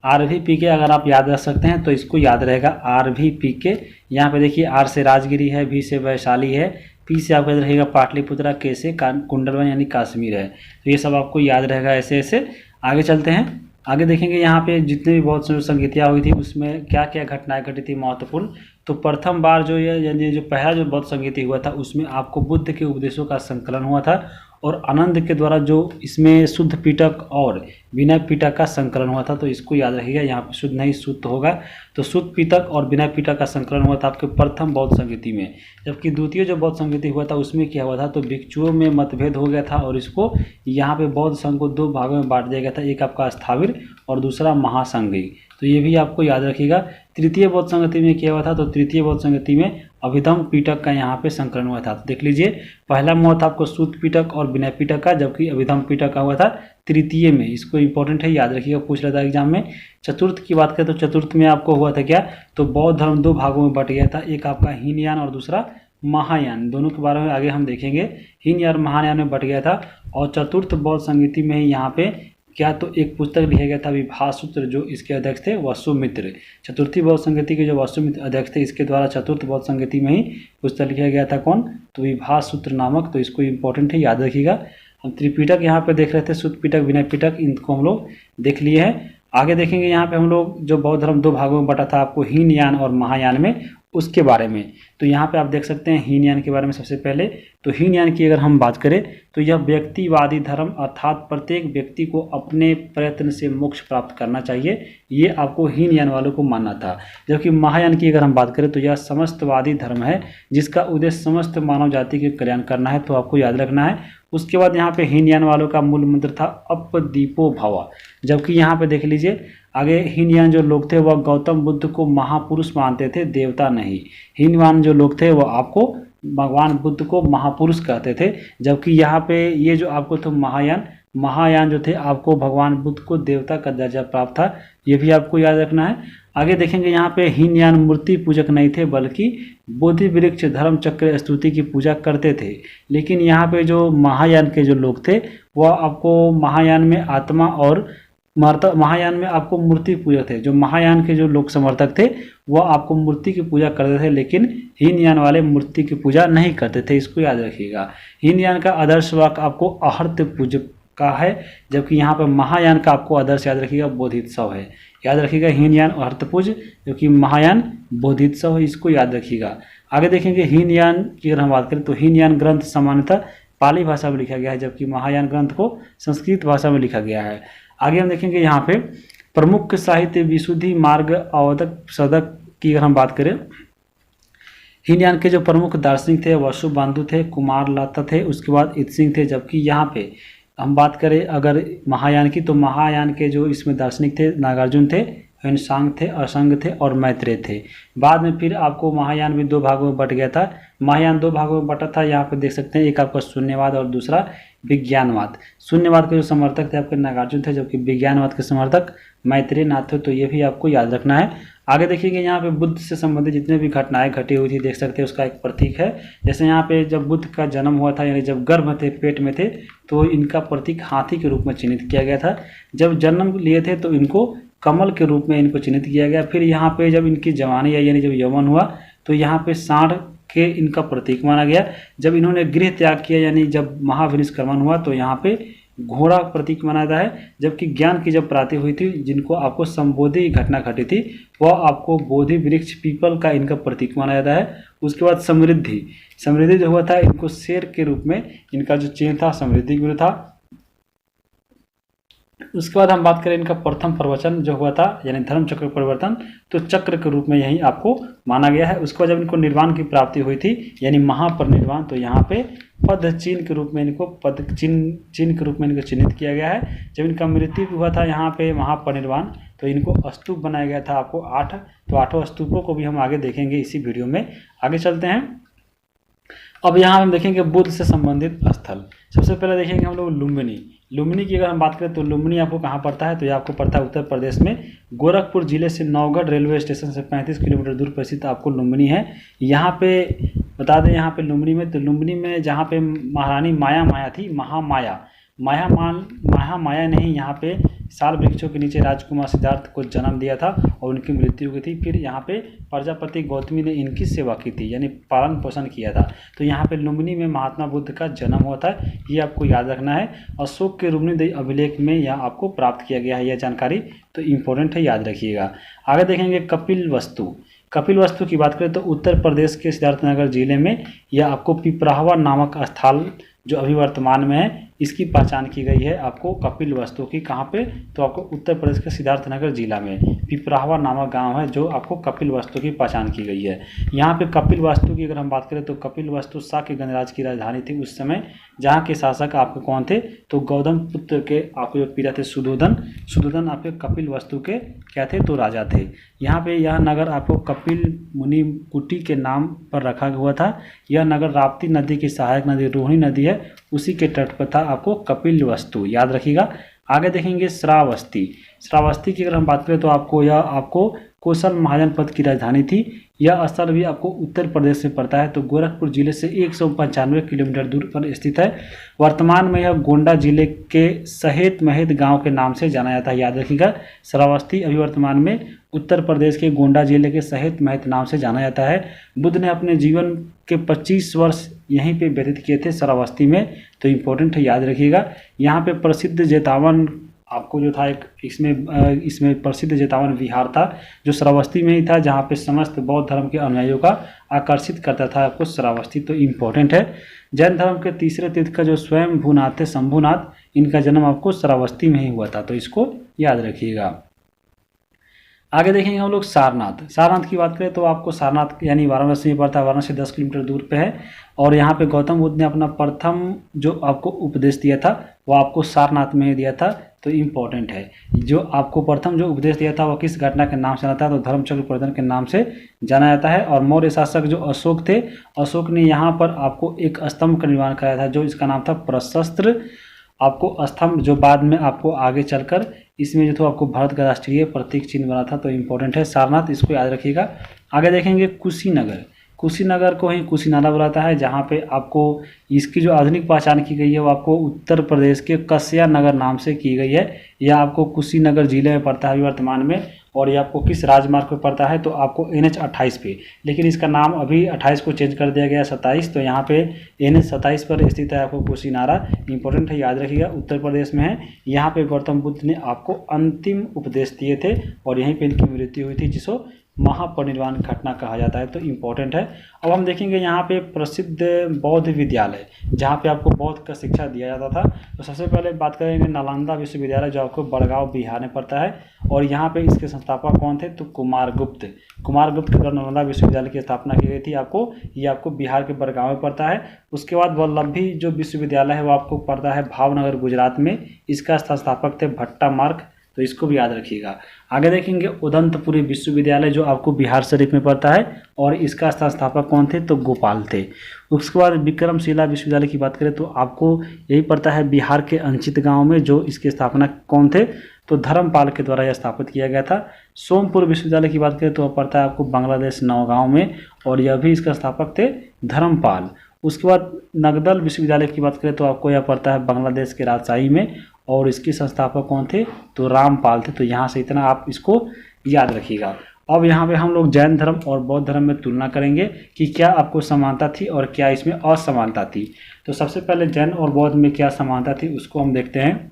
RVPK अगर आप याद रख सकते हैं तो इसको याद रहेगा RVPK। यहाँ पे देखिए R से राजगिरी है, V से वैशाली है, P से आपको याद रहेगा पाटलिपुत्रा, K से कुंडलवन यानी कश्मीर है। तो ये सब आपको याद रहेगा ऐसे ऐसे। आगे चलते हैं, आगे देखेंगे यहाँ पे जितने भी बौद्ध संगीतियाँ हुई थी उसमें क्या क्या घटनाएं घटी थी महत्वपूर्ण। तो प्रथम बार जो ये यानी जो पहला जो बौद्ध संगीति हुआ था उसमें आपको बुद्ध के उपदेशों का संकलन हुआ था और आनंद के द्वारा जो इसमें शुद्ध पिटक और विनय पिटक का संकलन हुआ था। तो इसको याद रखिएगा, यहाँ पे शुद्ध नहीं शुद्ध होगा। तो शुद्ध पिटक और विनय पिटक का संकलन हुआ था आपके प्रथम बौद्ध संगीति में। जबकि द्वितीय जो बौद्ध संगीति हुआ था उसमें क्या हुआ था, तो भिक्षुओं में मतभेद हो गया था और इसको यहाँ पे बौद्ध संघ को दो भागों में बांट दिया गया था, एक आपका स्थाविर और दूसरा महासंघी। तो ये भी आपको याद रखिएगा। तृतीय बौद्ध संगति में क्या हुआ था, तो तृतीय बौद्ध संगति में अभिधम पिटक का यहाँ पे संकलन हुआ था। तो देख लीजिए, पहला में हुआ था आपको शुद्ध पिटक और विनय पिटक का, जबकि अभिधम पिटक का हुआ था तृतीय में। इसको इंपॉर्टेंट है, याद रखिएगा, पूछ रहा था एग्जाम में। चतुर्थ की बात करें तो चतुर्थ में आपको हुआ था क्या, तो बौद्ध धर्म दो भागों में बट गया था, एक आपका हीनयान और दूसरा महायान। दोनों के बारे में आगे हम देखेंगे। हीनयान और महायान में बट गया था। और चतुर्थ बौद्ध संगीति में ही यहाँ पे क्या, तो एक पुस्तक लिखा गया था विभासूत्र, जो इसके अध्यक्ष थे वसुमित्र। चतुर्थी बौद्ध संगीति के जो वसुमित्र अध्यक्ष थे, इसके द्वारा चतुर्थ बौद्ध संगीति में ही पुस्तक लिखा गया था, कौन, तो विभासूत्र नामक। तो इसको इंपॉर्टेंट है, याद रखिएगा। हम त्रिपिटक यहाँ पे देख रहे थे, शुद्ध पिटक विनय पिटक, इनको हम लोग देख लिए हैं। आगे देखेंगे यहाँ पे हम लोग जो बौद्ध धर्म दो भागों में बटा था आपको हीनयान और महायान में, उसके बारे में। तो यहाँ पे आप देख सकते हैं हीनयान के बारे में। सबसे पहले तो हीनयान की अगर हम बात करें तो यह व्यक्तिवादी धर्म, अर्थात प्रत्येक व्यक्ति को अपने प्रयत्न से मोक्ष प्राप्त करना चाहिए, ये आपको हीनयान वालों को मानना था। जबकि महायान की अगर हम बात करें तो यह समस्तवादी धर्म है, जिसका उद्देश्य समस्त मानव जाति के कल्याण करना है। तो आपको याद रखना है। उसके बाद यहाँ पे हीनयान वालों का मूल मंत्र था अपदीपो भव। जबकि यहाँ पे देख लीजिए आगे, हीनयान जो लोग थे वह गौतम बुद्ध को महापुरुष मानते थे, देवता नहीं। हीनयान जो लोग थे वह आपको भगवान बुद्ध को महापुरुष कहते थे। जबकि यहाँ पे ये जो आपको तो महायान जो थे आपको भगवान बुद्ध को देवता का दर्जा प्राप्त था, ये भी आपको याद रखना है। आगे देखेंगे यहाँ पे हीनयान मूर्ति पूजक नहीं थे, बल्कि बोधि वृक्ष धर्म चक्र स्तुति की पूजा करते थे। लेकिन यहाँ पे जो महायान के जो लोग थे वह आपको महायान में आत्मा और महायान में आपको मूर्ति पूजक थे। जो महायान के जो लोक समर्थक थे वह आपको मूर्ति की पूजा करते थे, लेकिन हीनयान वाले मूर्ति की पूजा नहीं करते थे। इसको याद रखिएगा। हीनयान का आदर्श वाक्य आपको अहर्त पूज का है, जबकि यहाँ पर महायान का आपको आदर्श याद रखिएगा बोधित्सव है। याद रखिएगा, हीनयान अहर्त पूज, जबकि महायान बोधित्सव है, इसको याद रखिएगा। आगे देखेंगे हीनयान की अगर हम बात करें तो हीनयान ग्रंथ सामान्यतः पाली भाषा में लिखा गया है, जबकि महायान ग्रंथ को संस्कृत भाषा में लिखा गया है। आगे हम देखेंगे यहाँ पे प्रमुख साहित्य विशुद्धि मार्ग अवधक सदक की अगर हम बात करें, हीनयान के जो प्रमुख दार्शनिक थे वसुबंधु थे, कुमार लत्ता थे, उसके बाद इत्सिंग थे। जबकि यहाँ पे हम बात करें अगर महायान की, तो महायान के जो इसमें दार्शनिक थे नागार्जुन थे, ह्वेनसांग थे, असंग थे और मैत्रेय थे। बाद में फिर आपको महायान भी दो भागों में बट गया था। महायान दो भागों में बटा था, यहाँ पे देख सकते हैं, एक आपका शून्यवाद और दूसरा विज्ञानवाद। शून्यवाद के जो समर्थक थे आपके नागार्जुन थे, जबकि विज्ञानवाद के समर्थक मैत्रेय नाथ थे। तो ये भी आपको याद रखना है। आगे देखिएगा यहाँ पे बुद्ध से संबंधित जितने भी घटनाएं घटी हुई थी देख सकते हैं, उसका एक प्रतीक है। जैसे यहाँ पे जब बुद्ध का जन्म हुआ था, यानी जब गर्भ थे, पेट में थे, तो इनका प्रतीक हाथी के रूप में चिन्हित किया गया था। जब जन्म लिए थे तो इनको कमल के रूप में इनको चिन्हित किया गया। फिर यहाँ पे जब इनकी जवानी आई, यानी जब यौवन हुआ, तो यहाँ पे सांड के इनका प्रतीक माना गया। जब इन्होंने गृह त्याग किया, यानी जब महाविनिष्क्रमण हुआ, तो यहाँ पे घोड़ा प्रतीक माना जाता है। जबकि ज्ञान की जब प्राप्ति हुई थी, जिनको आपको संबोधि घटना घटी थी, वह आपको बोधि वृक्ष पीपल का इनका प्रतीक माना जाता है। उसके बाद समृद्धि जो हुआ था, इनको शेर के रूप में इनका जो चिन्ह था समृद्धि गुरु था। उसके बाद हम बात करें इनका प्रथम प्रवचन जो हुआ था, यानी धर्म चक्र परिवर्तन, तो चक्र के रूप में यही आपको माना गया है। उसके बाद जब इनको निर्वाण की प्राप्ति हुई थी, यानी महापरिनिर्वाण, तो यहाँ पे पद चिन्ह के रूप में इनको चिन्ह के रूप में इनको चिन्हित किया गया है। जब इनका मृत्यु हुआ था यहाँ पे महापरिनिर्वाण, तो इनको स्तूप बनाया गया था आपको 8। तो 8 स्तूपों को भी हम आगे देखेंगे इसी वीडियो में। आगे चलते हैं। अब यहाँ हम देखेंगे बुद्ध से संबंधित स्थल। सबसे पहले देखेंगे हम लोग लुम्बिनी। लुम्बिनी की अगर हम बात करें तो लुम्बिनी आपको कहाँ पड़ता है, तो ये आपको पड़ता है उत्तर प्रदेश में। गोरखपुर जिले से नौगढ़ रेलवे स्टेशन से 35 किलोमीटर दूर पर स्थित आपको लुम्बिनी है। यहाँ पे बता दें, यहाँ पे लुम्बिनी में, तो लुम्बिनी में जहाँ पे महारानी माया थी, महामाया ने ही यहाँ पे साल वृक्षों के नीचे राजकुमार सिद्धार्थ को जन्म दिया था और उनकी मृत्यु हुई थी। फिर यहाँ पे प्रजापति गौतमी ने इनकी सेवा की थी, यानी पालन पोषण किया था। तो यहाँ पे लुम्बिनी में महात्मा बुद्ध का जन्म हुआ था, ये आपको याद रखना है। अशोक के लुम्बिनी अभिलेख में यह आपको प्राप्त किया गया है, यह जानकारी तो इम्पोर्टेंट है, याद रखिएगा। आगे देखेंगे कपिल वस्तु की बात करें तो उत्तर प्रदेश के सिद्धार्थनगर जिले में यह आपको पिपराहवा नामक स्थल जो अभी वर्तमान में है, इसकी पहचान की गई है आपको कपिल वस्तु की। कहाँ पे, तो आपको उत्तर प्रदेश के सिद्धार्थनगर जिला में पिपराहवा नामक गांव है जो आपको कपिल वस्तु की पहचान की गई है। यहाँ पे कपिल वस्तु की अगर हम बात करें तो कपिल वस्तु शाक्य गणराज की राजधानी थी उस समय, जहाँ के शासक आपके कौन थे, तो गौतम पुत्र के आपको जो पिता थे सुधोधन आपके कपिल वस्तु के क्या थे, तो राजा थे। यहाँ पे यह नगर आपको कपिल मुनि कुटी के नाम पर रखा हुआ था। यह नगर राप्ती नदी की सहायक नदी रोहिणी नदी है, उसी के तट पर था आपको कपिल वस्तु, याद रखिएगा। आगे देखेंगे श्रावस्ती की अगर हम बात करें तो आपको कौशल महाजनपद की राजधानी थी। यह स्थल भी आपको उत्तर प्रदेश में पड़ता है, तो गोरखपुर जिले से 195 किलोमीटर दूर पर स्थित है। वर्तमान में यह गोंडा जिले के सहेत महत गांव के नाम से जाना जाता है, याद रखिएगा। श्रावस्ती अभी वर्तमान में उत्तर प्रदेश के गोंडा जिले के सहेत महत नाम से जाना जाता है। बुद्ध ने अपने जीवन के 25 वर्ष यहीं पे व्यतीत किए थे श्रावस्ती में, तो इम्पोर्टेंट है, याद रखिएगा। यहाँ पे प्रसिद्ध जेतावन आपको जो था एक इसमें प्रसिद्ध जेतावन विहार था जो श्रावस्ती में ही था, जहाँ पे समस्त बौद्ध धर्म के अनुयायियों का आकर्षित करता था आपको श्रावस्ती, तो इम्पोर्टेंट है। जैन धर्म के तीसरे तीर्थ का जो स्वयं भूनाथ थे शंभुनाथ, इनका जन्म आपको श्रावस्ती में ही हुआ था, तो इसको याद रखिएगा। आगे देखेंगे हम लोग सारनाथ की बात करें तो आपको सारनाथ यानी वाराणसी में पड़ता है, वाराणसी 10 किलोमीटर दूर पे है। और यहाँ पे गौतम बुद्ध ने अपना प्रथम जो आपको उपदेश दिया था वो आपको सारनाथ में दिया था, तो इम्पोर्टेंट है। जो आपको प्रथम जो उपदेश दिया था वो किस घटना के नाम से जाता है, तो धर्मचक्र प्रवर्तन के नाम से जाना जाता है। और मौर्य शासक जो अशोक थे, अशोक ने यहाँ पर आपको एक स्तंभ का निर्माण कराया था जो इसका नाम था प्रशस्त्र आपको स्तंभ, जो बाद में आपको आगे चलकर इसमें जो था आपको भारत का राष्ट्रीय प्रतीक चिन्ह बना था, तो इम्पोर्टेंट है सारनाथ, इसको याद रखिएगा। आगे देखेंगे कुशीनगर को ही कुशीनारा बुलाता है, जहाँ पे आपको इसकी जो आधुनिक पहचान की गई है वो आपको उत्तर प्रदेश के कस्या नगर नाम से की गई है। यह आपको कुशीनगर जिले में पड़ता है वर्तमान में, और ये आपको किस राजमार्ग पर पड़ता है, तो आपको NH 28 पे, लेकिन इसका नाम अभी 28 को चेंज कर दिया गया 27, तो यहाँ पे NH 27 पर स्थित है आपको कुशीनारा, इंपॉर्टेंट है, याद रखिएगा, उत्तर प्रदेश में है। यहाँ पे गौतम बुद्ध ने आपको अंतिम उपदेश दिए थे और यहीं पे इनकी मृत्यु हुई थी, जिसको महापरिनिर्वाण घटना कहा जाता है, तो इम्पोर्टेंट है। अब हम देखेंगे यहाँ पे प्रसिद्ध बौद्ध विद्यालय जहाँ पे आपको बौद्ध का शिक्षा दिया जाता था। तो सबसे पहले बात करेंगे नालंदा विश्वविद्यालय जो आपको बड़गांव बिहार में पड़ता है, और यहाँ पे इसके संस्थापक कौन थे, तो कुमारगुप्त के द्वारा नालंदा विश्वविद्यालय की स्थापना की गई थी। ये आपको बिहार के बड़गांव में पड़ता है। उसके बाद वल्लभी जो विश्वविद्यालय है वो आपको पड़ता है भावनगर गुजरात में, इसका संस्थापक थे भट्टामार्क, तो इसको भी याद रखिएगा। आगे देखेंगे उदंतपुरी विश्वविद्यालय जो आपको बिहार शरीफ में पड़ता है, और इसका संस्थापक कौन थे, तो गोपाल थे। उसके बाद विक्रमशिला विश्वविद्यालय की बात करें तो आपको यही पड़ता है बिहार के अंचित गांव में, जो इसकी स्थापना कौन थे, तो धर्मपाल के द्वारा यह स्थापित किया गया था। सोमपुर विश्वविद्यालय की बात करें तो पड़ता है आपको बांग्लादेश नौगांव में, और यह भी इसका स्थापक थे धर्मपाल। उसके बाद नगदल विश्वविद्यालय की बात करें तो आपको यह पड़ता है बांग्लादेश के राजशाही में, और इसके संस्थापक कौन थे, तो रामपाल थे। तो यहाँ से इतना आप इसको याद रखिएगा। अब यहाँ पे हम लोग जैन धर्म और बौद्ध धर्म में तुलना करेंगे कि क्या आपको समानता थी और क्या इसमें असमानता थी। तो सबसे पहले जैन और बौद्ध में क्या समानता थी उसको हम देखते हैं।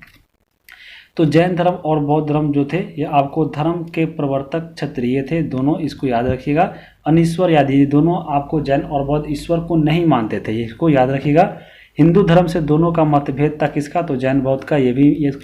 तो जैन धर्म और बौद्ध धर्म जो थे ये आपको धर्म के प्रवर्तक क्षत्रिय थे, दोनों, इसको याद रखिएगा। अनीश्वर आदि दोनों आपको जैन और बौद्ध ईश्वर को नहीं मानते थे, इसको याद रखिएगा। हिंदू धर्म से दोनों का मतभेद था, किसका, तो जैन बौद्ध का, ये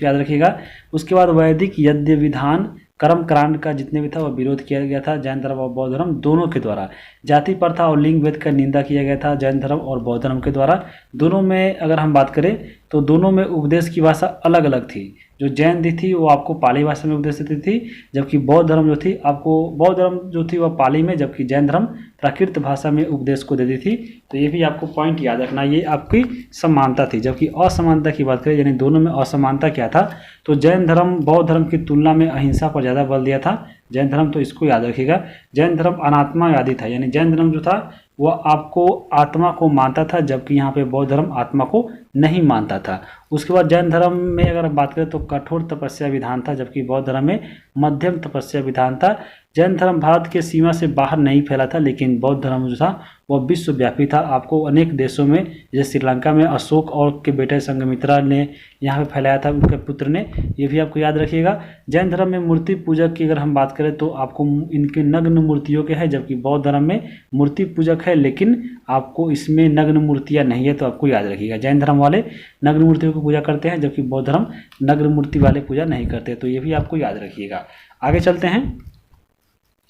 याद रखिएगा। उसके बाद वैदिक यज्ञ विधान कर्म कांड का जितने भी था वो विरोध किया गया था जैन धर्म और बौद्ध धर्म दोनों के द्वारा। जाति प्रथा और लिंग भेद का निंदा किया गया था जैन धर्म और बौद्ध धर्म के द्वारा। दोनों में अगर हम बात करें तो दोनों में उपदेश की भाषा अलग अलग थी। जो जैन थी वो आपको पाली भाषा में उपदेश देती थी, जबकि बौद्ध धर्म जो थी आपको बौद्ध धर्म जो थी वह पाली में, जबकि जैन धर्म प्राकृत भाषा में उपदेश को देती थी। तो ये भी आपको पॉइंट याद रखना, ये आपकी समानता थी। जबकि असमानता की बात करें यानी दोनों में असमानता क्या था, तो जैन धर्म बौद्ध धर्म की तुलना में अहिंसा पर ज़्यादा बल दिया था जैन धर्म, तो इसको याद रखिएगा। जैन धर्म अनात्मावादी था, यानी जैन धर्म जो था वह आपको आत्मा को मानता था, जबकि यहाँ पे बौद्ध धर्म आत्मा को नहीं मानता था। उसके बाद जैन धर्म में अगर हम बात करें तो कठोर तपस्या विधान था, जबकि बौद्ध धर्म में मध्यम तपस्या विधान था। जैन धर्म भारत के सीमा से बाहर नहीं फैला था, लेकिन बौद्ध धर्म जो था वह विश्वव्यापी था। आपको अनेक देशों में, जैसे श्रीलंका में अशोक और के बेटे संघमित्रा ने यहाँ पे फैलाया था, उनके पुत्र ने, ये भी आपको याद रखिएगा। जैन धर्म में मूर्ति पूजक की अगर हम बात करें तो आपको इनके नग्न मूर्तियों के हैं, जबकि बौद्ध धर्म में मूर्ति पूजक है लेकिन आपको इसमें नग्न मूर्तियाँ नहीं है, तो आपको याद रखिएगा। जैन धर्म वाले नग्न मूर्तियों की पूजा करते हैं, जबकि बौद्ध धर्म नग्न मूर्ति वाले पूजा नहीं करते, तो ये भी आपको याद रखिएगा। आगे चलते हैं।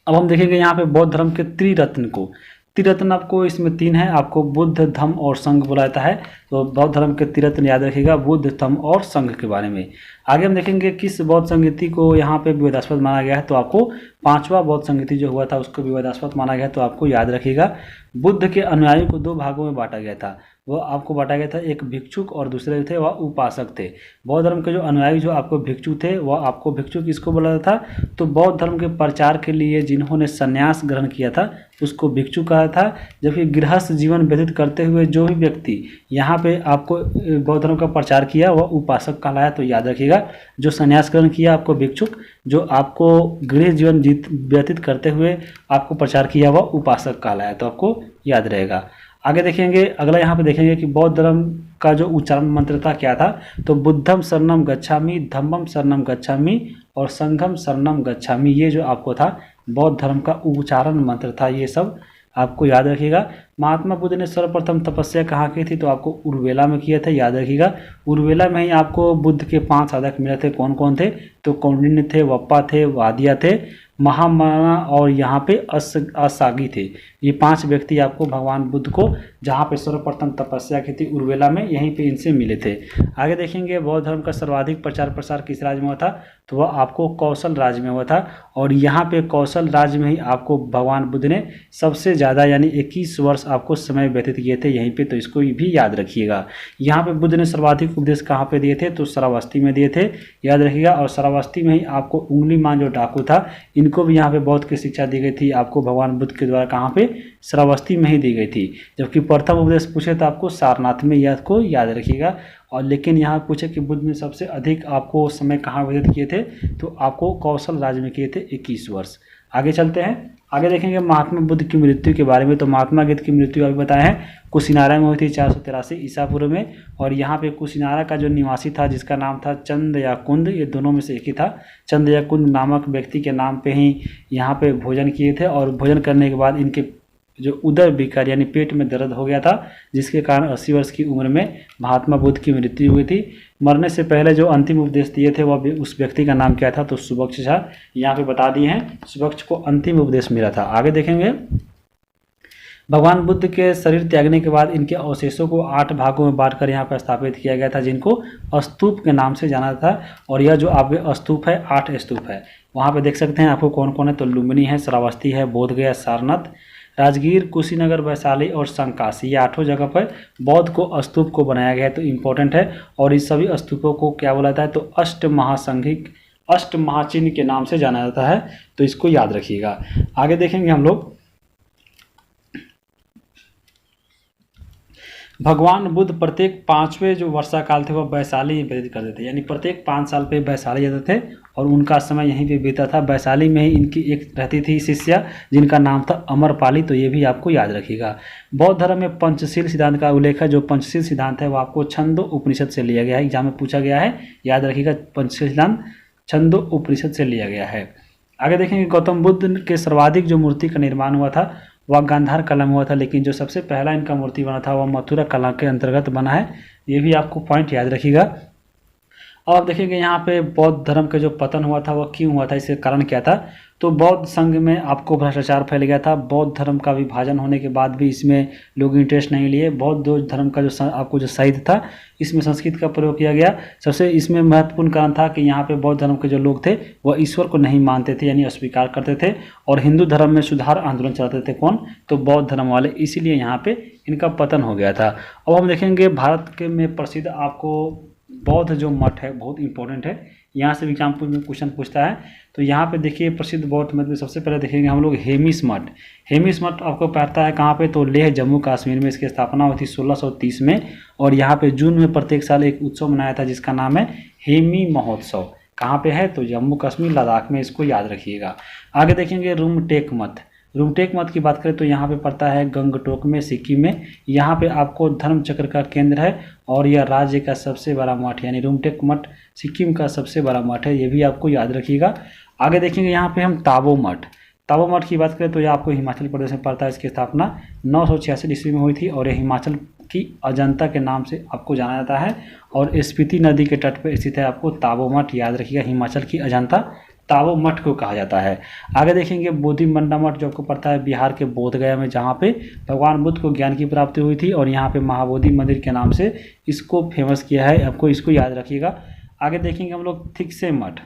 अब हम देखेंगे यहाँ पे बौद्ध धर्म के त्रिरत्न को। त्रिरत्न आपको इसमें 3 है, आपको बुद्ध, धम्म और संघ बोला जाता है। तो बौद्ध धर्म के त्रिरत्न याद रखिएगा, बुद्ध, धम्म और संघ के बारे में। आगे हम देखेंगे किस बौद्ध संगीति को यहाँ पे विवादास्पद माना गया है, तो आपको 5वां बौद्ध संगीति जो हुआ था उसको विवादास्पद माना गया है, तो आपको याद रखिएगा। बुद्ध के अनुयायियों को 2 भागों में बांटा गया था, वह आपको बांटा गया था, एक भिक्षुक और दूसरे थे वह उपासक थे। बौद्ध धर्म के जो अनुयायी जो आपको भिक्षु थे, वह आपको भिक्षु किसको बोला जाता था, तो बौद्ध धर्म के प्रचार के लिए जिन्होंने संन्यास ग्रहण किया था उसको भिक्षु कहा था। जबकि गृहस्थ जीवन व्यतीत करते हुए जो भी व्यक्ति यहाँ पे आपको बौद्ध धर्म का प्रचार किया वह उपासक कहलाया, तो याद रखिएगा। जो संन्यास ग्रहण किया आपको भिक्षुक, जो आपको गृह जीवन व्यतीत करते हुए आपको प्रचार किया वह उपासक कहलाया, तो आपको याद रहेगा। आगे देखेंगे, अगला यहाँ पे देखेंगे कि बौद्ध धर्म का जो उच्चारण मंत्र था क्या था, तो बुद्धम शरणम गच्छामि, धम्मम शरणम गच्छामि और संघम शरणम गच्छामि, ये जो आपको था बौद्ध धर्म का उच्चारण मंत्र था। ये सब आपको याद रखिएगा। महात्मा बुद्ध ने सर्वप्रथम तपस्या कहाँ की थी, तो आपको उर्वेला में किया था, याद रखिएगा। उर्वेला में ही आपको बुद्ध के 5 साधक मिले थे, कौन कौन थे, तो कौंडिन्य थे, वप्पा थे, वादिया थे, महामना और यहाँ पे असागी थे। ये 5 व्यक्ति आपको भगवान बुद्ध को जहाँ पे सर्वप्रथम तपस्या की थी उर्वेला में, यहीं पे इनसे मिले थे। आगे देखेंगे बौद्ध धर्म का सर्वाधिक प्रचार प्रसार किस राज्य में हुआ था, तो वह आपको कौशल राज्य में हुआ था। और यहाँ पे कौशल राज्य में ही आपको भगवान बुद्ध ने सबसे ज़्यादा यानी 21 वर्ष आपको समय व्यतीत किए थे यहीं पे, तो इसको भी याद रखिएगा। यहाँ पे बुद्ध ने सर्वाधिक उपदेश कहाँ पे दिए थे, तो श्रावस्ती में दिए थे, याद रखिएगा। और श्रावस्ती में ही आपको उंगली मान जो डाकू था इनको भी यहाँ पे बौद्ध की शिक्षा दी गई थी आपको भगवान बुद्ध के द्वारा, कहाँ पे, श्रावस्ती में ही दी गई थी। जबकि प्रथम उपदेश पूछे तो आपको सारनाथ में, यह को याद रखिएगा। और लेकिन यहाँ पूछे कि बुद्ध ने सबसे अधिक आपको समय कहाँ व्यतीत किए थे, तो आपको कौशल राज्य में किए थे 21 वर्ष। आगे चलते हैं, आगे देखेंगे महात्मा बुद्ध की मृत्यु के बारे में। तो महात्मा बुद्ध की मृत्यु अभी बताए हैं कुशीनारा में हुई थी 483 ईसा पूर्व में। और यहाँ पे कुशीनारा का जो निवासी था जिसका नाम था चंद या कुंद, ये दोनों में से एक ही था। चंद या कुंद नामक व्यक्ति के नाम पे ही यहाँ पे भोजन किए थे, और भोजन करने के बाद इनके जो उदर विकार यानी पेट में दर्द हो गया था, जिसके कारण 80 वर्ष की उम्र में महात्मा बुद्ध की मृत्यु हुई थी। मरने से पहले जो अंतिम उपदेश दिए थे वह उस व्यक्ति का नाम क्या था, तो सुबक्ष था। यहाँ पे बता दिए हैं, सुबक्ष को अंतिम उपदेश मिला था। आगे देखेंगे, भगवान बुद्ध के शरीर त्यागने के बाद इनके अवशेषों को 8 भागों में बांटकर यहाँ पर स्थापित किया गया था, जिनको स्तूप के नाम से जाना था। और यह जो आपके स्तूप है 8 स्तूप है, वहाँ पे देख सकते हैं आपको कौन कौन है, तो लुम्बिनी है, श्रावस्ती है, बोधगया, सारनाथ, राजगीर, कुशीनगर, वैशाली और संकाशी, ये 8 जगह पर बौद्ध को स्तूप को बनाया गया है, तो इम्पोर्टेंट है। और इस सभी स्तूपों को क्या बोला जाता है, तो अष्ट महाचिन्ह के नाम से जाना जाता है, तो इसको याद रखिएगा। आगे देखेंगे हम लोग, भगवान बुद्ध प्रत्येक 5वें जो वर्षा काल थे वह वैशाली में व्यतीत करते थे, यानी प्रत्येक 5 साल पे वैशाली जाते थे और उनका समय यहीं पे बीता था। वैशाली में ही इनकी एक रहती थी शिष्या जिनका नाम था अमरपाली, तो ये भी आपको याद रखिएगा। बौद्ध धर्म में पंचशील सिद्धांत का उल्लेख है। जो पंचशील सिद्धांत है वो आपको छंदो उपनिषद से लिया गया है, एग्जाम में पूछा गया है, याद रखिएगा। पंचशील सिद्धांत छंदो उपनिषद से लिया गया है। आगे देखेंगे, गौतम बुद्ध के सर्वाधिक जो मूर्ति का निर्माण हुआ था वह गांधार कला में हुआ था, लेकिन जो सबसे पहला इनका मूर्ति बना था वह मथुरा कला के अंतर्गत बना है। ये भी आपको पॉइंट याद रखिएगा। अब आप देखेंगे यहाँ पे बौद्ध धर्म का जो पतन हुआ था वह क्यों हुआ था, इसके कारण क्या था। तो बौद्ध संघ में आपको भ्रष्टाचार फैल गया था। बौद्ध धर्म का विभाजन होने के बाद भी इसमें लोग इंटरेस्ट नहीं लिए। बौद्ध धर्म का जो आपको जो साहित्य था इसमें संस्कृत का प्रयोग किया गया। सबसे इसमें महत्वपूर्ण कारण था कि यहाँ पे बौद्ध धर्म के जो लोग थे वह ईश्वर को नहीं मानते थे, यानी अस्वीकार करते थे, और हिंदू धर्म में सुधार आंदोलन चलाते थे। कौन? तो बौद्ध धर्म वाले। इसीलिए यहाँ पे इनका पतन हो गया था। अब हम देखेंगे भारत के में प्रसिद्ध आपको बौद्ध जो मठ है बहुत इंपॉर्टेंट है, यहाँ से एग्जाम में क्वेश्चन पूछता है। तो यहाँ पे देखिए प्रसिद्ध बौद्ध मठ में सबसे पहले देखेंगे हम लोग हेमिस मठ। हेमिस मठ आपको पड़ता है कहाँ पे? तो लेह जम्मू कश्मीर में। इसकी स्थापना हुई थी 1630 में, और यहाँ पे जून में प्रत्येक साल एक उत्सव मनाया था जिसका नाम है हेमी महोत्सव। कहाँ पे है? तो जम्मू कश्मीर लद्दाख में, इसको याद रखिएगा। आगे देखेंगे रुमटेक मठ। रुमटेक मठ की बात करें तो यहाँ पे पड़ता है गंगटोक में, सिक्किम में। यहाँ पे आपको धर्म चक्र का केंद्र है और यह राज्य का सबसे बड़ा मठ, यानी रुमटेक मठ सिक्किम का सबसे बड़ा मठ है, ये भी आपको याद रखिएगा। आगे देखेंगे यहाँ पे हम ताबो मठ। ताबो मठ की बात करें तो यह आपको हिमाचल प्रदेश में पड़ता है। इसकी स्थापना 986 ईस्वी में हुई थी और यह हिमाचल की अजंता के नाम से आपको जाना जाता है, और स्पीति नदी के तट पर स्थित है। आपको ताबो मठ याद रखिएगा, हिमाचल की अजंता ताबो मठ को कहा जाता है। आगे देखेंगे बोधि मंडा मठ जो आपको पड़ता है बिहार के बोधगया में, जहाँ पे भगवान बुद्ध को ज्ञान की प्राप्ति हुई थी, और यहाँ पे महाबोधि मंदिर के नाम से इसको फेमस किया है। आपको इसको याद रखिएगा। आगे देखेंगे हम लोग थिकसे मठ।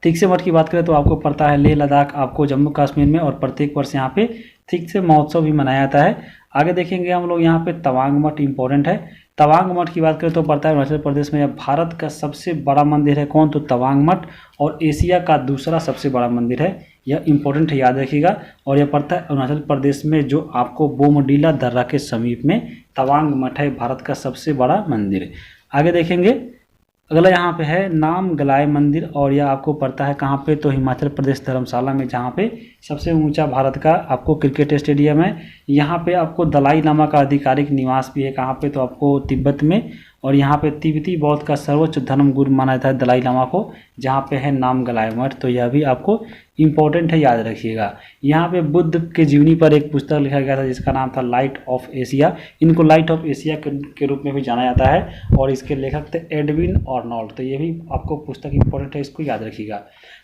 थिकसे मठ की बात करें तो आपको पड़ता है लेह लद्दाख, आपको जम्मू कश्मीर में, और प्रत्येक वर्ष यहाँ पे थिकसे महोत्सव भी मनाया जाता है। आगे देखेंगे हम लोग यहाँ पे तवांग मठ इंपॉर्टेंट है। तवांग मठ की बात करें तो पड़ता है अरुणाचल प्रदेश में। यह भारत का सबसे बड़ा मंदिर है। कौन? तो तवांग मठ, और एशिया का दूसरा सबसे बड़ा मंदिर है। यह इंपॉर्टेंट है, याद रखिएगा। और यह पड़ता है अरुणाचल प्रदेश में, जो आपको बोमडीला दर्रा के समीप में तवांग मठ है, भारत का सबसे बड़ा मंदिर। आगे देखेंगे अगला यहाँ पे है नाम गलाय मंदिर, और यह आपको पड़ता है कहाँ पे? तो हिमाचल प्रदेश धर्मशाला में, जहाँ पे सबसे ऊंचा भारत का आपको क्रिकेट स्टेडियम है। यहाँ पे आपको दलाई लामा का आधिकारिक निवास भी है। कहाँ पे? तो आपको तिब्बत में, और यहाँ पे तिब्बती बौद्ध का सर्वोच्च धर्म गुरु माना जाता है दलाई लामा को, जहाँ पे है नाम गलाय मठ। तो यह भी आपको इंपॉर्टेंट है, याद रखिएगा। यहाँ पे बुद्ध के जीवनी पर एक पुस्तक लिखा गया था जिसका नाम था लाइट ऑफ एशिया। इनको लाइट ऑफ एशिया के रूप में भी जाना जाता है, और इसके लेखक थे एडविन आर्नोल्ड। तो ये भी आपको पुस्तक इंपॉर्टेंट है, इसको याद रखिएगा।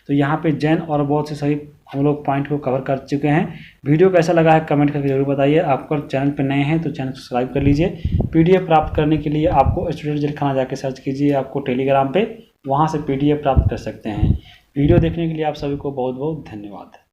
तो यहाँ पे जैन और बौद्ध से सभी हम लोग पॉइंट को कवर कर चुके हैं। वीडियो कैसा लगा है कमेंट करके जरूर बताइए। आप अगर चैनल पर नए हैं तो चैनल को सब्सक्राइब कर लीजिए। पीडीएफ प्राप्त करने के लिए आपको स्टूडेंट जेल खाना जाकर सर्च कीजिए, आपको टेलीग्राम पे, वहाँ से पीडीएफ प्राप्त कर सकते हैं। वीडियो देखने के लिए आप सभी को बहुत बहुत धन्यवाद।